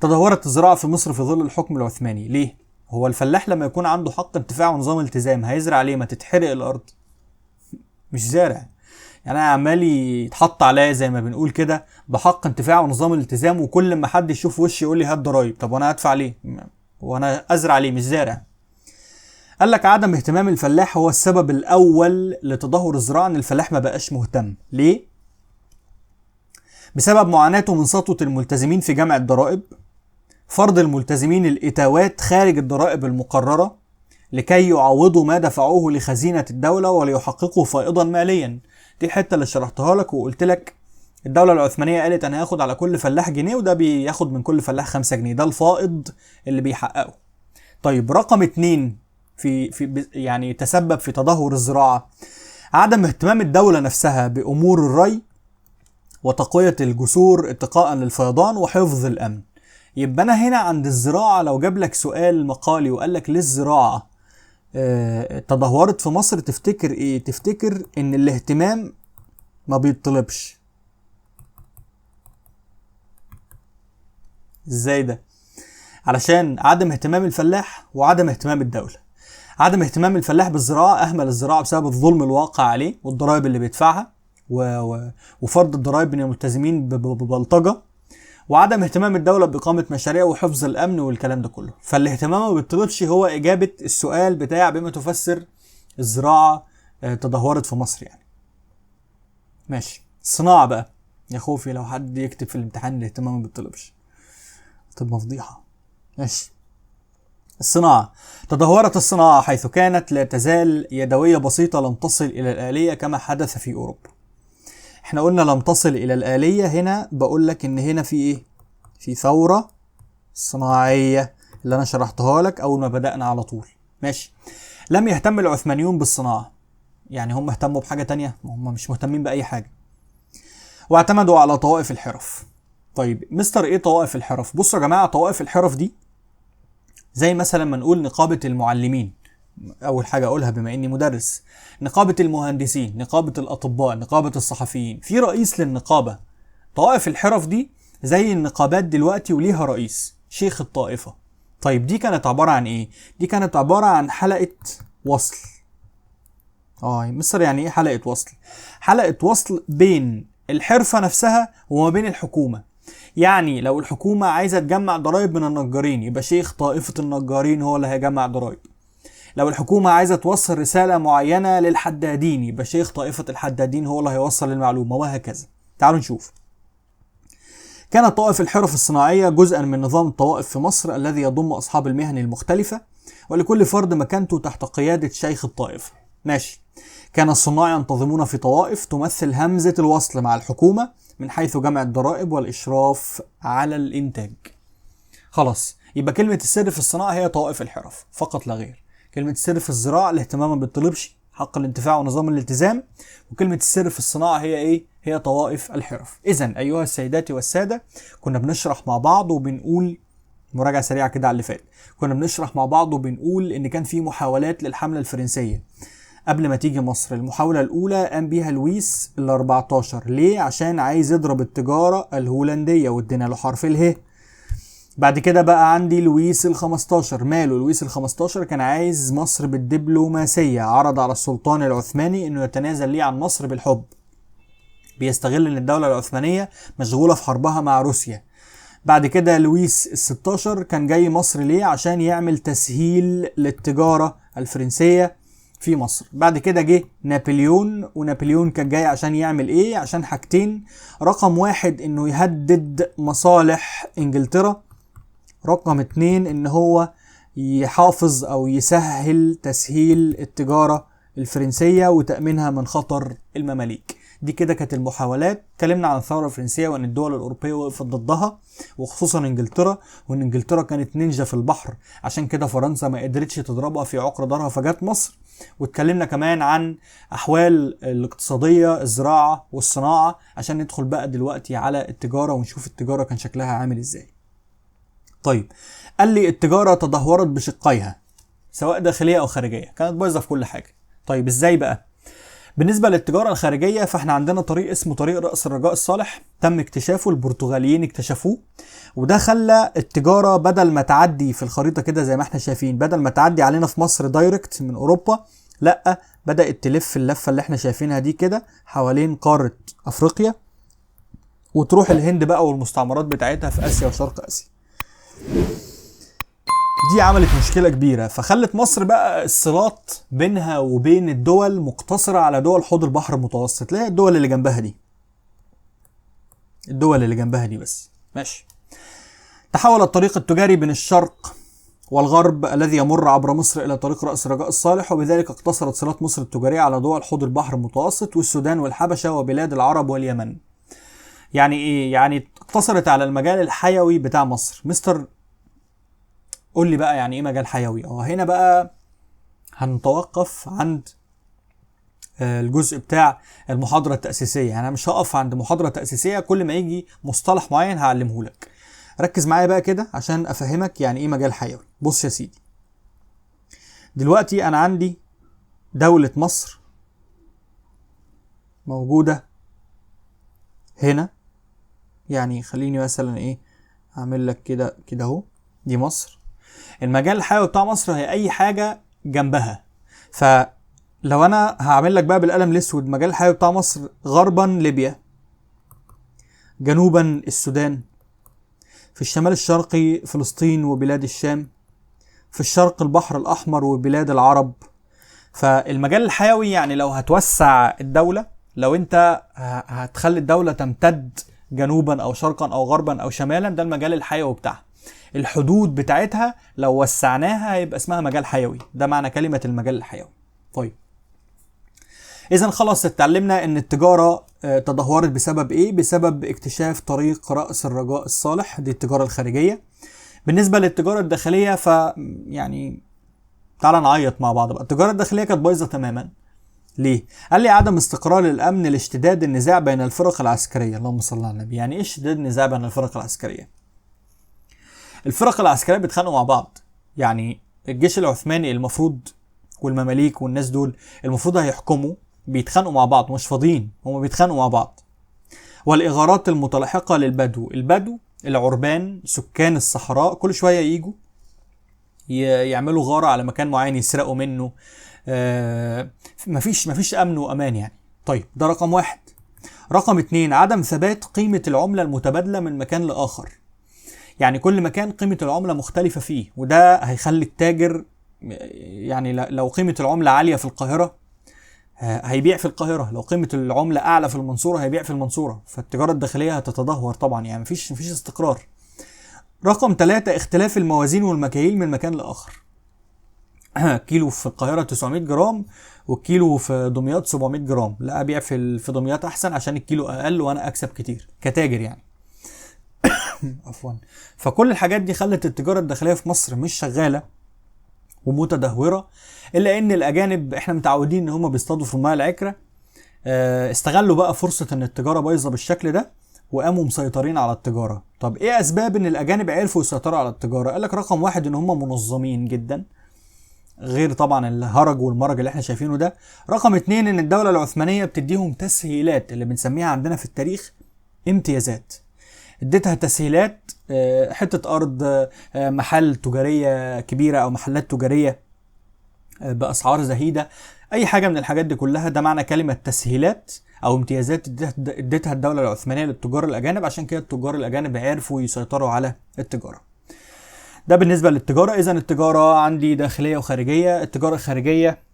تدهورت الزراعة في مصر في ظل الحكم العثماني. ليه؟ هو الفلاح لما يكون عنده حق انتفاع ونظام التزام هيزرع ليه؟ ما تتحرق الارض، مش زارع. يعني انا عمال يتحط عليا زي ما بنقول كده بحق انتفاع ونظام الالتزام، وكل ما حد يشوف وشي يقول لي هات ضرايب. طب وانا هدفع ليه؟ وانا ازرع ليه؟ مش زارع. قال لك عدم اهتمام الفلاح هو السبب الاول لتدهور الزراعه، ان الفلاح ما بقاش مهتم. ليه؟ بسبب معاناته من سطوة الملتزمين في جمع الضرائب، فرض الملتزمين الاتاوات خارج الضرائب المقررة لكي يعوضوا ما دفعوه لخزينة الدولة وليحققوا فائضا ماليا. دي الحتة اللي شرحتها لك وقلت لك الدولة العثمانية قالت انا هاخد على كل فلاح جنيه، وده بياخد من كل فلاح 5 جنيه، ده الفائض اللي بيحققه. طيب رقم 2 يعني تسبب في تدهور الزراعة، عدم اهتمام الدولة نفسها بأمور الري وتقوية الجسور اتقاء للفيضان وحفظ الأمن. يبقى أنا هنا عند الزراعة لو جاب لك سؤال مقالي وقال لك ليه الزراعة تدهورت في مصر، تفتكر إيه؟ تفتكر إن الاهتمام ما بيطلبش. إزاي ده؟ علشان عدم اهتمام الفلاح وعدم اهتمام الدولة. عدم اهتمام الفلاح بالزراعة، أهمل الزراعة بسبب الظلم الواقع عليه والضرائب اللي بيدفعها وفرض الضرائب من الملتزمين ببلطجة، وعدم اهتمام الدولة بإقامة مشاريع وحفظ الأمن والكلام ده كله. فالاهتمام ما بيطلبش هو إجابة السؤال بتاع بما تفسر الزراعة تدهورت في مصر يعني. ماشي. الصناعة بقى، يا خوفي لو حد يكتب في الامتحان الاهتمام ما بيطلبش تبقى فضيحة. ماشي. الصناعة. تدهورت الصناعة حيث كانت لا تزال يدوية بسيطة لم تصل إلى الآلية كما حدث في أوروبا. احنا قلنا لم تصل إلى الآلية، هنا بقول لك إن هنا في إيه؟ في ثورة صناعية اللي أنا شرحتها لك أول ما بدأنا على طول. ماشي. لم يهتم العثمانيون بالصناعة، يعني هم اهتموا بحاجة تانية؟ هم مش مهتمين بأي حاجة. واعتمدوا على طوائف الحرف. طيب مستر ايه طوائف الحرف؟ بصوا يا جماعة، طوائف الحرف دي زي مثلا ما نقول نقابة المعلمين، أول حاجة أقولها بما إني مدرس، نقابة المهندسين، نقابة الأطباء، نقابة الصحفيين، في رئيس للنقابة. طوائف الحرف دي زي النقابات دلوقتي وليها رئيس، شيخ الطائفة. طيب دي كانت عبارة عن إيه؟ دي كانت عبارة عن حلقة وصل. مصر يعني إيه حلقة وصل؟ حلقة وصل بين الحرفة نفسها وما بين الحكومة. يعني لو الحكومة عايزة تجمع ضرائب من النجارين يبقى شيخ طائفة النجارين هو اللي هيجمع ضرائب. لو الحكومة عايزة توصل رسالة معينة للحدادين يبقى شيخ طائفة الحدادين هو اللي هيوصل المعلومة، وهكذا. تعالوا نشوف. كانت طوائف الحرف الصناعية جزءا من نظام الطوائف في مصر الذي يضم أصحاب المهن المختلفة ولكل فرد مكانته تحت قيادة شيخ الطائفة. ماشي. كان الصناع ينتظمون في طوائف تمثل همزة الوصل مع الحكومة من حيث جمع الضرائب والإشراف على الإنتاج. خلاص، يبقى كلمة السر في الصناعة هي طوائف الحرف فقط لا غير. كلمة السر في الزراعة الاهتمام ما بالطلبش، حق الانتفاع ونظام الالتزام. وكلمة السر في الصناعة هي ايه؟ هي طوائف الحرف. اذا ايها السيدات والسادة، كنا بنشرح مع بعض وبنقول مراجعة سريعة كده على اللي فات. كنا بنشرح مع بعض وبنقول ان كان في محاولات للحملة الفرنسية قبل ما تيجي مصر. المحاولة الأولى قام بيها لويس ال14. ليه؟ عشان عايز يضرب التجارة الهولندية وادينا له حرف اله. بعد كده بقى عندي لويس ال15. ماله لويس ال15؟ كان عايز مصر بالدبلوماسية، عرض على السلطان العثماني انه يتنازل ليه عن مصر بالحب. بيستغل ان الدولة العثمانية مشغولة في حربها مع روسيا. بعد كده لويس ال16 كان جاي مصر ليه؟ عشان يعمل تسهيل للتجارة الفرنسية في مصر. بعد كده جه نابليون، ونابليون كان جاي عشان يعمل ايه؟ عشان حاجتين. رقم 1 انه يهدد مصالح انجلترا. رقم 2 ان هو يحافظ او يسهل تسهيل التجارة الفرنسية وتأمينها من خطر المماليك. دي كده كانت المحاولات. اتكلمنا عن الثورة الفرنسية وان الدول الأوروبية وقفت ضدها وخصوصا انجلترا، وان انجلترا كانت نينجا في البحر، عشان كده فرنسا ما قدرتش تضربها في عقر دارها فجات مصر. واتكلمنا كمان عن احوال الاقتصادية، الزراعة والصناعة، عشان ندخل بقى دلوقتي على التجارة ونشوف التجارة كان شكلها عامل ازاي. طيب قال لي التجارة تدهورت بشقيها سواء داخلية او خارجية، كانت بايظة في كل حاجة. طيب ازاي بقى؟ بالنسبة للتجارة الخارجية فاحنا عندنا طريق اسمه طريق رأس الرجاء الصالح، تم اكتشافه، البرتغاليين اكتشفوه، وده خلى التجارة بدل ما تعدي في الخريطة كده زي ما احنا شايفين، بدل ما تعدي علينا في مصر دايركت من اوروبا، لا، بدأت تلف اللفة اللي احنا شايفينها دي كده حوالين قارة افريقيا وتروح الهند بقى والمستعمرات بتاعتها في اسيا وشرق اسيا. دي عملت مشكلة كبيرة، فخلت مصر بقى الصلات بينها وبين الدول مقتصرة على دول حوض البحر المتوسط. ليه؟ الدول اللي جنبها دي، الدول اللي جنبها دي بس. ماشي. تحول الطريق التجاري بين الشرق والغرب الذي يمر عبر مصر إلى طريق رأس الرجاء الصالح، وبذلك اقتصرت صلات مصر التجارية على دول حوض البحر المتوسط والسودان والحبشة وبلاد العرب واليمن. يعني ايه؟ يعني اقتصرت على المجال الحيوي بتاع مصر. مستر قول لي بقى يعني ايه مجال حيوي؟ هنا بقى هنتوقف عند الجزء بتاع المحاضرة التأسيسية. يعني انا مش هقف عند محاضرة تأسيسية، كل ما يجي مصطلح معين هعلمه لك. ركز معايا بقى كده عشان افهمك يعني ايه مجال حيوي. بص يا سيدي، دلوقتي انا عندي دولة مصر موجودة هنا، يعني خليني مثلا ايه اعمل لك كده كده اهو، دي مصر. المجال الحيوي بتاع مصر هي اي حاجة جنبها. فلو انا هعمل لك بقى بالقلم الاسود، مجال الحيوي بتاع مصر: غربا ليبيا، جنوبا السودان، في الشمال الشرقي فلسطين وبلاد الشام، في الشرق البحر الأحمر وبلاد العرب. فالمجال الحيوي يعني لو هتوسع الدولة، لو انت هتخلي الدولة تمتد جنوبا او شرقا او غربا او شمالا، ده المجال الحيوي بتاعها. الحدود بتاعتها لو وسعناها هيبقى اسمها مجال حيوي، ده معنى كلمة المجال الحيوي. طيب اذا خلاص اتعلمنا ان التجارة تدهورت بسبب ايه؟ بسبب اكتشاف طريق رأس الرجاء الصالح، دي التجارة الخارجية. بالنسبة للتجارة الداخلية يعني تعال نعيط مع بعض بقى. التجارة الداخلية كانت بايظة تماما. ليه؟ قال لي عدم استقرار الامن لاشتداد النزاع بين الفرق العسكرية. اللهم صل على النبي. يعني ايه اشتداد النزاع بين الفرق العسكرية؟ الفرق العسكرية بيتخانقوا مع بعض. يعني الجيش العثماني المفروض والمماليك والناس دول المفروض هيحكموا، بيتخانقوا مع بعض، مش فاضيين، هم بيتخانقوا مع بعض. والإغارات المتلاحقة للبدو، البدو العربان سكان الصحراء كل شوية ييجوا يعملوا غارة على مكان معين يسرقوا منه. مفيش أمن وأمان يعني. طيب ده رقم واحد. رقم اتنين، عدم ثبات قيمة العملة المتبادلة من مكان لآخر. يعني كل مكان قيمة العملة مختلفة فيه، وده هيخلي التاجر يعني لو قيمة العملة عالية في القاهرة هيبيع في القاهرة، لو قيمة العملة أعلى في المنصورة هيبيع في المنصورة. فالتجارة الداخلية هتتدهور طبعا، يعني مفيش استقرار. رقم 3، اختلاف الموازين والمكاييل من مكان لآخر. كيلو في القاهرة 900 جرام والكيلو في دمياط 700 جرام، لا أبيع في دمياط أحسن عشان الكيلو أقل وأنا أكسب كتير كتاجر يعني. عفوا. فكل الحاجات دي خلت التجارة الداخلية في مصر مش شغالة ومتدهورة. إلا إن الأجانب إحنا متعودين إن هم بيصطادوا في المياه العكرة، استغلوا بقى فرصة إن التجارة بايظة بالشكل ده وقاموا مسيطرين على التجارة. طب إيه أسباب إن الأجانب عرفوا يسيطروا على التجارة؟ قالك رقم واحد إن هم منظمين جدا، غير طبعا الهرج والمرج اللي احنا شايفينه ده. رقم اتنين، إن الدولة العثمانية بتديهم تسهيلات اللي بنسميها عندنا في التاريخ امتيازات. اديتها تسهيلات، حتة أرض، محل تجارية كبيرة أو محلات تجارية بأسعار زهيدة، أي حاجة من الحاجات دي كلها، ده معنى كلمة تسهيلات أو امتيازات اديتها الدولة العثمانية للتجار الأجانب. عشان كده التجار الأجانب عرفوا يسيطروا على التجارة. ده بالنسبة للتجارة. إذا التجارة عندي داخلية وخارجية. التجارة الخارجية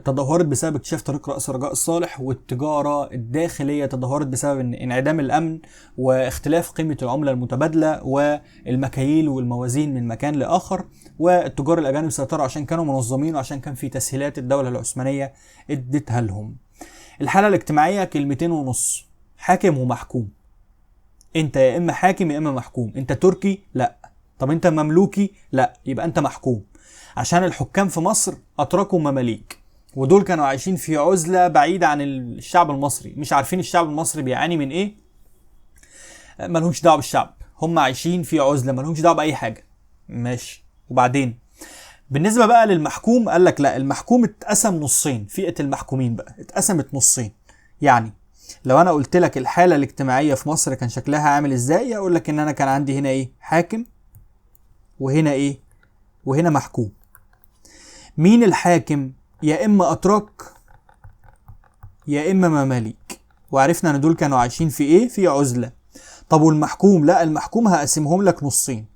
تدهورت بسبب اكتشاف طريق رأس الرجاء الصالح، والتجارة الداخلية تدهورت بسبب انعدام الأمن واختلاف قيمة العملة المتبادلة والمكاييل والموازين من مكان لآخر. والتجار الأجانب سيطروا عشان كانوا منظمين وعشان كان في تسهيلات الدولة العثمانية ادتها لهم. الحالة الاجتماعية كلمتين ونص: حاكم ومحكوم. انت يا اما حاكم يا اما محكوم. انت تركي؟ لا. طب انت مملوكي؟ لا. يبقى انت محكوم. عشان الحكام في مصر اتراك ومماليك، ودول كانوا عايشين في عزلة بعيدة عن الشعب المصري، مش عارفين الشعب المصري بيعاني من ايه، ملهمش دعوة بالشعب، هم عايشين في عزلة ملهمش دعوة بأي حاجة. ماشي. وبعدين بالنسبة بقى للمحكوم، قال لك لا، المحكوم اتقسم نصين. فئة المحكومين بقى اتقسمت نصين. يعني لو انا قلت لك الحالة الاجتماعية في مصر كان شكلها عامل ازاي، اقول لك ان انا كان عندي هنا ايه؟ حاكم، وهنا ايه؟ وهنا محكوم. مين الحاكم؟ يا اما اتراك يا اما مماليك، وعرفنا ان دول كانوا عايشين في ايه؟ في عزلة. طب والمحكوم؟ لا، المحكوم هقسمهم لك نصين: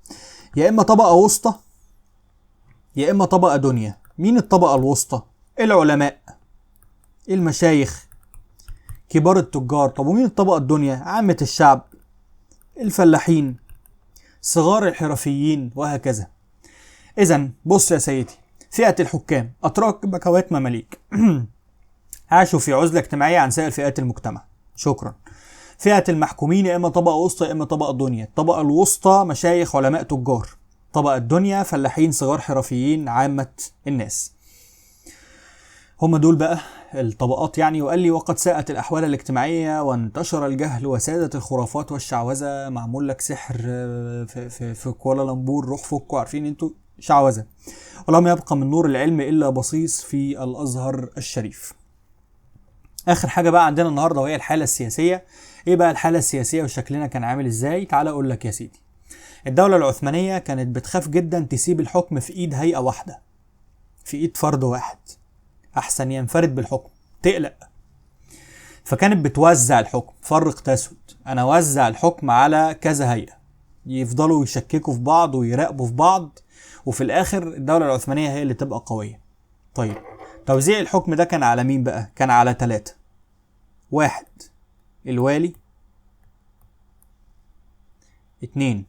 يا اما طبقة وسطى يا اما طبقة دنيا. مين الطبقة الوسطى؟ العلماء، المشايخ، كبار التجار. طب ومين الطبقة الدنيا؟ عامة الشعب، الفلاحين، صغار الحرفيين، وهكذا. اذا بص يا سيدي، فئة الحكام اتراك، بكوات، مماليك عاشوا في عزلة اجتماعية عن سائر فئات المجتمع. شكرا. فئة المحكومين يا اما طبقة وسطى يا اما طبقة دنيا. الطبقة الوسطى مشايخ، علماء، تجار. طبقة الدنيا فلاحين، صغار حرفيين، عامة الناس. هم دول بقى الطبقات يعني. وقال لي: وقد ساءت الأحوال الاجتماعية وانتشر الجهل وسادت الخرافات والشعوذة. معمول لك سحر في كوالالمبور، روح فكوا، عارفين انتوا شعوذة. ولم يبقى من نور العلم إلا بصيص في الأزهر الشريف. آخر حاجة بقى عندنا النهاردة وهي الحالة السياسية. ايه بقى الحالة السياسية وشكلنا كان عامل ازاي؟ تعال اقول لك يا سيدي. الدولة العثمانية كانت بتخاف جدا تسيب الحكم في ايد هيئة واحدة، في ايد فرد واحد، احسن ينفرد بالحكم، تقلق. فكانت بتوزع الحكم، فرق تسود، انا اوزع الحكم على كذا هيئة. يفضلوا يشككوا في بعض ويراقبوا في بعض، وفي الاخر الدولة العثمانية هي اللي تبقى قوية. طيب توزيع الحكم ده كان على مين بقى؟ كان على 3. 1 الوالي، 2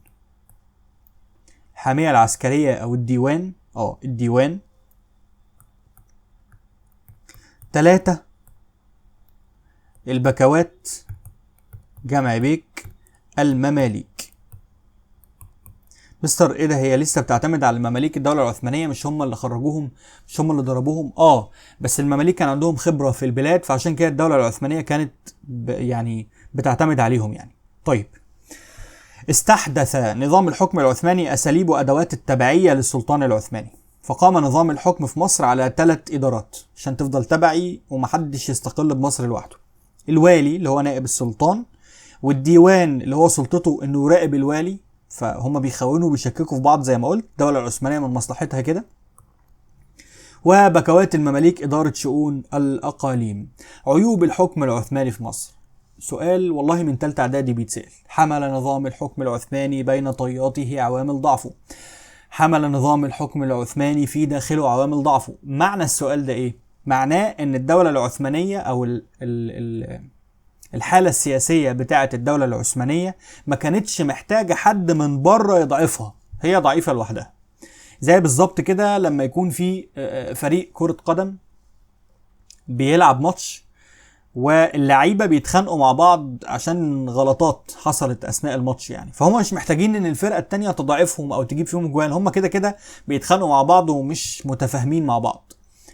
الحامية العسكرية او الديوان، الديوان، 3 البكوات، جمع بيك، المماليك. مستر ايه ده، هي لسه بتعتمد على المماليك الدولة العثمانية؟ مش هم اللي خرجوهم؟ مش هم اللي ضربوهم؟ بس المماليك كان عندهم خبرة في البلاد، فعشان كده الدولة العثمانية كانت يعني بتعتمد عليهم يعني. طيب استحدث نظام الحكم العثماني أساليب وأدوات التبعية للسلطان العثماني، فقام نظام الحكم في مصر على 3 إدارات عشان تفضل تبعي ومحدش يستقل بمصر لوحده. الوالي اللي هو نائب السلطان، والديوان اللي هو سلطته انه يراقب الوالي، فهم بيخونوا وبيشككوا في بعض زي ما قلت، الدولة العثمانية من مصلحتها كده. وبكوات المماليك إدارة شؤون الأقاليم. عيوب الحكم العثماني في مصر، سؤال والله من تالتة إعدادي بيتسأل. حمل نظام الحكم العثماني بين طياته عوامل ضعفه. حمل نظام الحكم العثماني في داخله عوامل ضعفه. معنى السؤال ده ايه؟ معناه ان الدولة العثمانية او الحالة السياسية بتاعة الدولة العثمانية ما كانتش محتاجة حد من بره يضعفها، هي ضعيفة لوحدها. زي بالظبط كده لما يكون في فريق كرة قدم بيلعب ماتش واللعيبة بيتخانقوا مع بعض عشان غلطات حصلت أثناء الماتش يعني، فهم مش محتاجين ان الفرقة التانية تضعفهم او تجيب فيهم جوان، هم كده كده بيتخانقوا مع بعض ومش متفاهمين مع بعض.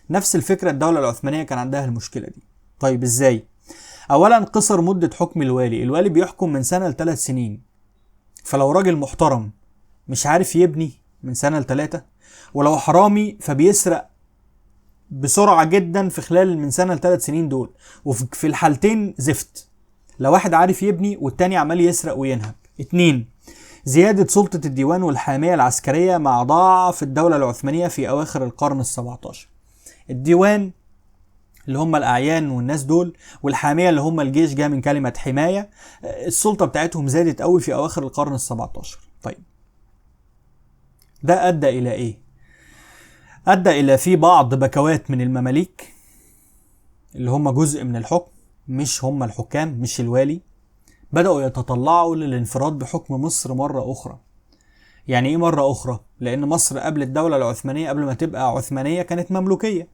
نفس الفكرة الدولة العثمانية كان عندها المشكلة دي. طيب ازاي؟ اولا قصر مدة حكم الوالي بيحكم من سنة ل3 سنين، فلو راجل محترم مش عارف يبني من سنة ل3، ولو حرامي فبيسرق بسرعة جدا في خلال من سنة ل3 سنين دول، وفي الحالتين زفت، لو واحد عارف يبني والتاني عمال يسرق وينهب. 2 زيادة سلطة الديوان والحامية العسكرية مع ضعف الدولة العثمانية في أواخر القرن ال17. الديوان اللي هم الأعيان والناس دول، والحامية اللي هم الجيش، جاء من كلمة حماية، السلطة بتاعتهم زادت قوي في أواخر القرن ال17. طيب ده أدى إلى إيه؟ أدى إلى في بعض بكوات من المماليك اللي هم جزء من الحكم، مش هم الحكام، مش الوالي، بدأوا يتطلعوا للانفراد بحكم مصر مرة أخرى. يعني إيه مرة أخرى؟ لأن مصر قبل الدولة العثمانية، قبل ما تبقى عثمانية، كانت مملوكية،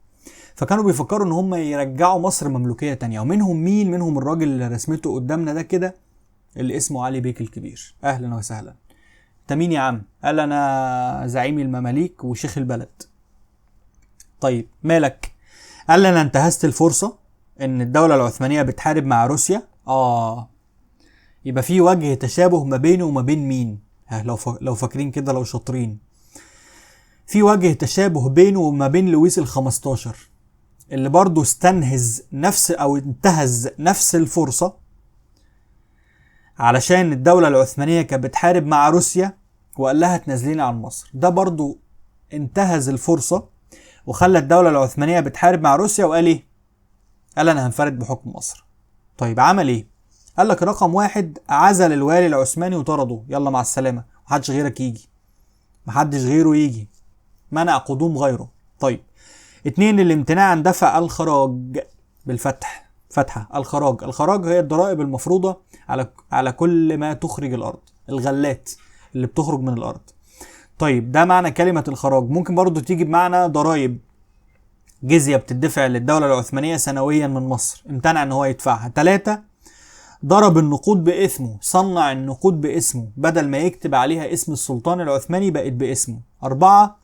فكانوا بيفكروا ان هم يرجعوا مصر مملوكية تانية. ومنهم مين؟ منهم الراجل اللي رسمته قدامنا ده كده، اللي اسمه علي بيك الكبير. اهلا وسهلا. انت مين يا عم؟ قال انا زعيم المماليك وشيخ البلد. طيب مالك؟ قال انا انتهزت الفرصة ان الدولة العثمانية بتحارب مع روسيا. يبقى في وجه تشابه ما بينه وما بين مين؟ لو فاكرين كده، لو شاطرين، في وجه تشابه بينه وما بين لويس ال15، اللي برضو انتهز نفس الفرصة علشان الدولة العثمانية كانت بتحارب مع روسيا وقال لها تنزلين عن مصر. ده برضو انتهز الفرصة وخلى الدولة العثمانية بتحارب مع روسيا، وقال ايه؟ قال انا هنفرد بحكم مصر. طيب عمل ايه؟ قال لك رقم 1 عزل الوالي العثماني وطرده، يلا مع السلامة، محدش غيرك يجي، محدش غيره يجي، منع قدوم غيره. طيب 2 الامتناع عن دفع الخراج بالفتح، فتحة الخراج هي الضرائب المفروضة على كل ما تخرج الأرض، الغلات اللي بتخرج من الأرض. طيب ده معنى كلمة الخراج. ممكن برضو تيجي بمعنى ضرائب، جزية بتدفع للدولة العثمانية سنويا من مصر، امتنع ان هو يدفعها. 3 ضرب النقود باسمه، صنع النقود باسمه، بدل ما يكتب عليها اسم السلطان العثماني بقت باسمه. 4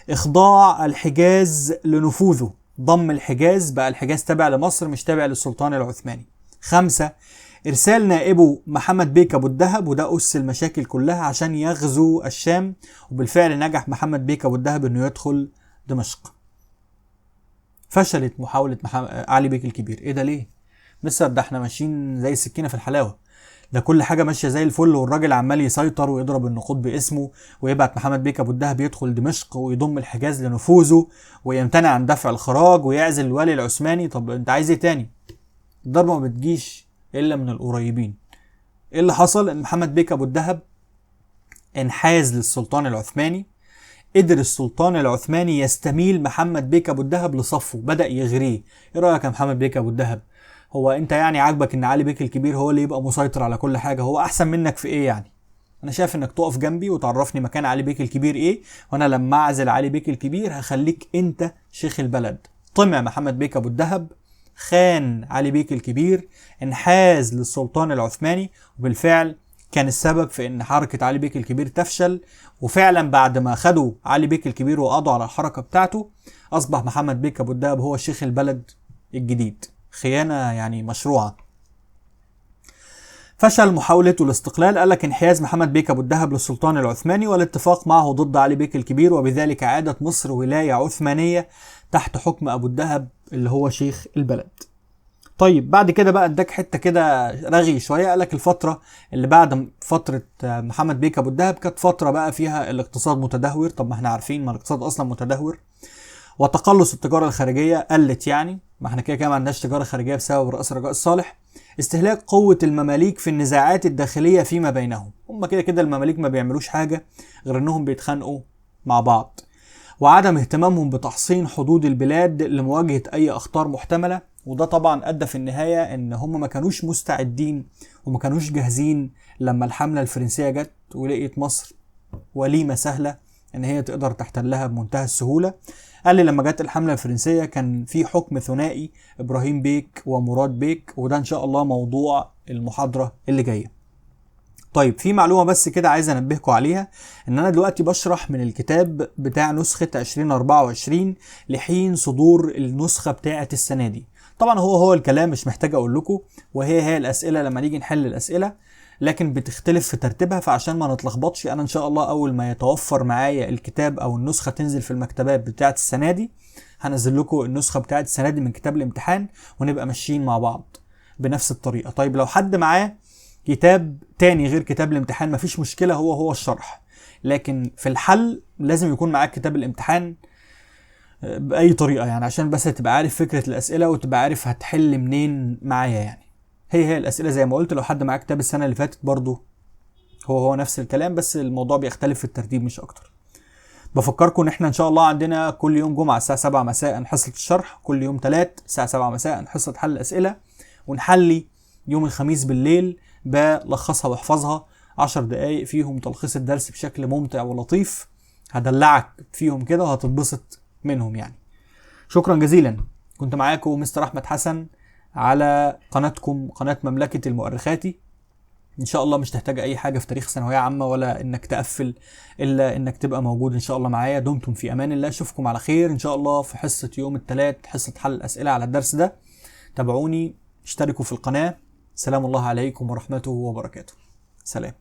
إخضاع الحجاز لنفوذه، ضم الحجاز، بقى الحجاز تابع لمصر مش تابع للسلطان العثماني. 5 إرسال نائبه محمد بيك أبو الدهب، وده أس المشاكل كلها، عشان يغزو الشام، وبالفعل نجح محمد بيك أبو الدهب إنه يدخل دمشق. فشلت محاولة علي بيك الكبير. إيه ده ليه؟ مصر ده احنا ماشيين زي السكينة في الحلاوة، ده كل حاجة ماشية زي الفل، والراجل عمال يسيطر ويضرب النقود باسمه، ويبعت محمد بيك أبو الدهب يدخل دمشق ويضم الحجاز لنفوذه، ويمتنع عن دفع الخراج، ويعزل الوالي العثماني. طب انت عايز ايه تاني؟ الضربة ما بتجيش إلا من القريبين. ايه اللي حصل؟ ان محمد بيك أبو الدهب انحاز للسلطان العثماني. قدر السلطان العثماني يستميل محمد بيك ابو الدهب لصفه، بدأ يغريه. ايه رأيك يا محمد بيك ابو الدهب؟ هو انت يعني عاجبك ان علي بيك الكبير هو اللي يبقى مسيطر على كل حاجة؟ هو احسن منك في ايه يعني؟ انا شايف انك تقف جنبي وتعرفني مكان علي بيك الكبير ايه، وانا لما اعزل علي بيك الكبير هخليك انت شيخ البلد. طمع محمد بيك ابو الدهب، خان علي بيك الكبير، انحاز للسلطان العثماني، وبالفعل كان السبب في ان حركة علي بيك الكبير تفشل. وفعلا بعد ما خدوا علي بيك الكبير وقضوا على الحركة بتاعته، اصبح محمد بيك ابو الدهب هو شيخ البلد الجديد. خيانة يعني مشروعة. فشل محاولته الاستقلال، قال لك انحياز محمد بيك ابو الدهب للسلطان العثماني والاتفاق معه ضد علي بيك الكبير، وبذلك عادت مصر ولاية عثمانية تحت حكم ابو الدهب اللي هو شيخ البلد. طيب بعد كده بقى اداك حته كده رغي شويه، قال لك الفتره اللي بعد فتره محمد بيك ابو الدهب كانت فتره بقى فيها الاقتصاد متدهور. طب ما احنا عارفين ما الاقتصاد اصلا متدهور. وتقلص التجاره الخارجيه قلت، يعني ما احنا كده كده ما عندناش تجاره خارجيه بسبب رئاسه رجاء الصالح. استهلاك قوه المماليك في النزاعات الداخليه فيما بينهم، هم كده كده المماليك ما بيعملوش حاجه غير انهم بيتخانقوا مع بعض. وعدم اهتمامهم بتحصين حدود البلاد لمواجهه اي اخطار محتمله، وده طبعا ادى في النهايه ان هم ما كانوش مستعدين وما كانوش جاهزين لما الحمله الفرنسيه جت ولقيت مصر وليمه سهله ان هي تقدر تحتلها بمنتهى السهوله. قال لي لما جت الحمله الفرنسيه كان في حكم ثنائي، ابراهيم بيك ومراد بيك، وده ان شاء الله موضوع المحاضره اللي جايه. طيب في معلومه بس كده عايز انبهكم عليها، ان انا دلوقتي بشرح من الكتاب بتاع نسخه 2024 لحين صدور النسخه بتاعه السنه دي. طبعا هو الكلام مش محتاج اقول لكم، وهي الاسئله لما نيجي نحل الاسئله، لكن بتختلف في ترتيبها. فعشان ما نتلخبطش انا ان شاء الله اول ما يتوفر معايا الكتاب او النسخه تنزل في المكتبات بتاعه السنه دي، هنزل لكم النسخه بتاعه السنه دي من كتاب الامتحان، ونبقى ماشيين مع بعض بنفس الطريقه. طيب لو حد معاه كتاب تاني غير كتاب الامتحان مفيش مشكله، هو الشرح، لكن في الحل لازم يكون معاك كتاب الامتحان باي طريقه، يعني عشان بس تبقى عارف فكره الاسئله وتبقى عارف هتحل منين معايا. يعني هي الاسئله زي ما قلت، لو حد معاه كتاب السنه اللي فاتت برضو هو نفس الكلام، بس الموضوع بيختلف في الترتيب مش اكتر. بفكركم ان احنا ان شاء الله عندنا كل يوم جمعه الساعه 7 مساء حصه الشرح، كل يوم ثلاث الساعه 7 مساء حصه حل الاسئله، ونحلي يوم الخميس بالليل بلخصها واحفظها 10 دقايق فيهم تلخيص الدرس بشكل ممتع ولطيف، هدلعك فيهم كده وهتتبسط منهم يعني. شكرا جزيلا. كنت معاكم مستر احمد حسن على قناتكم قناة مملكة المؤرخاتي. ان شاء الله مش تحتاج اي حاجة في تاريخ ثانوية عامة ولا انك تقفل، الا انك تبقى موجود ان شاء الله معايا. دمتم في امان الله، اشوفكم على خير ان شاء الله في حصة يوم الثلاث، حصة حل الاسئلة على الدرس ده. تابعوني، اشتركوا في القناة. سلام الله عليكم ورحمته وبركاته. سلام.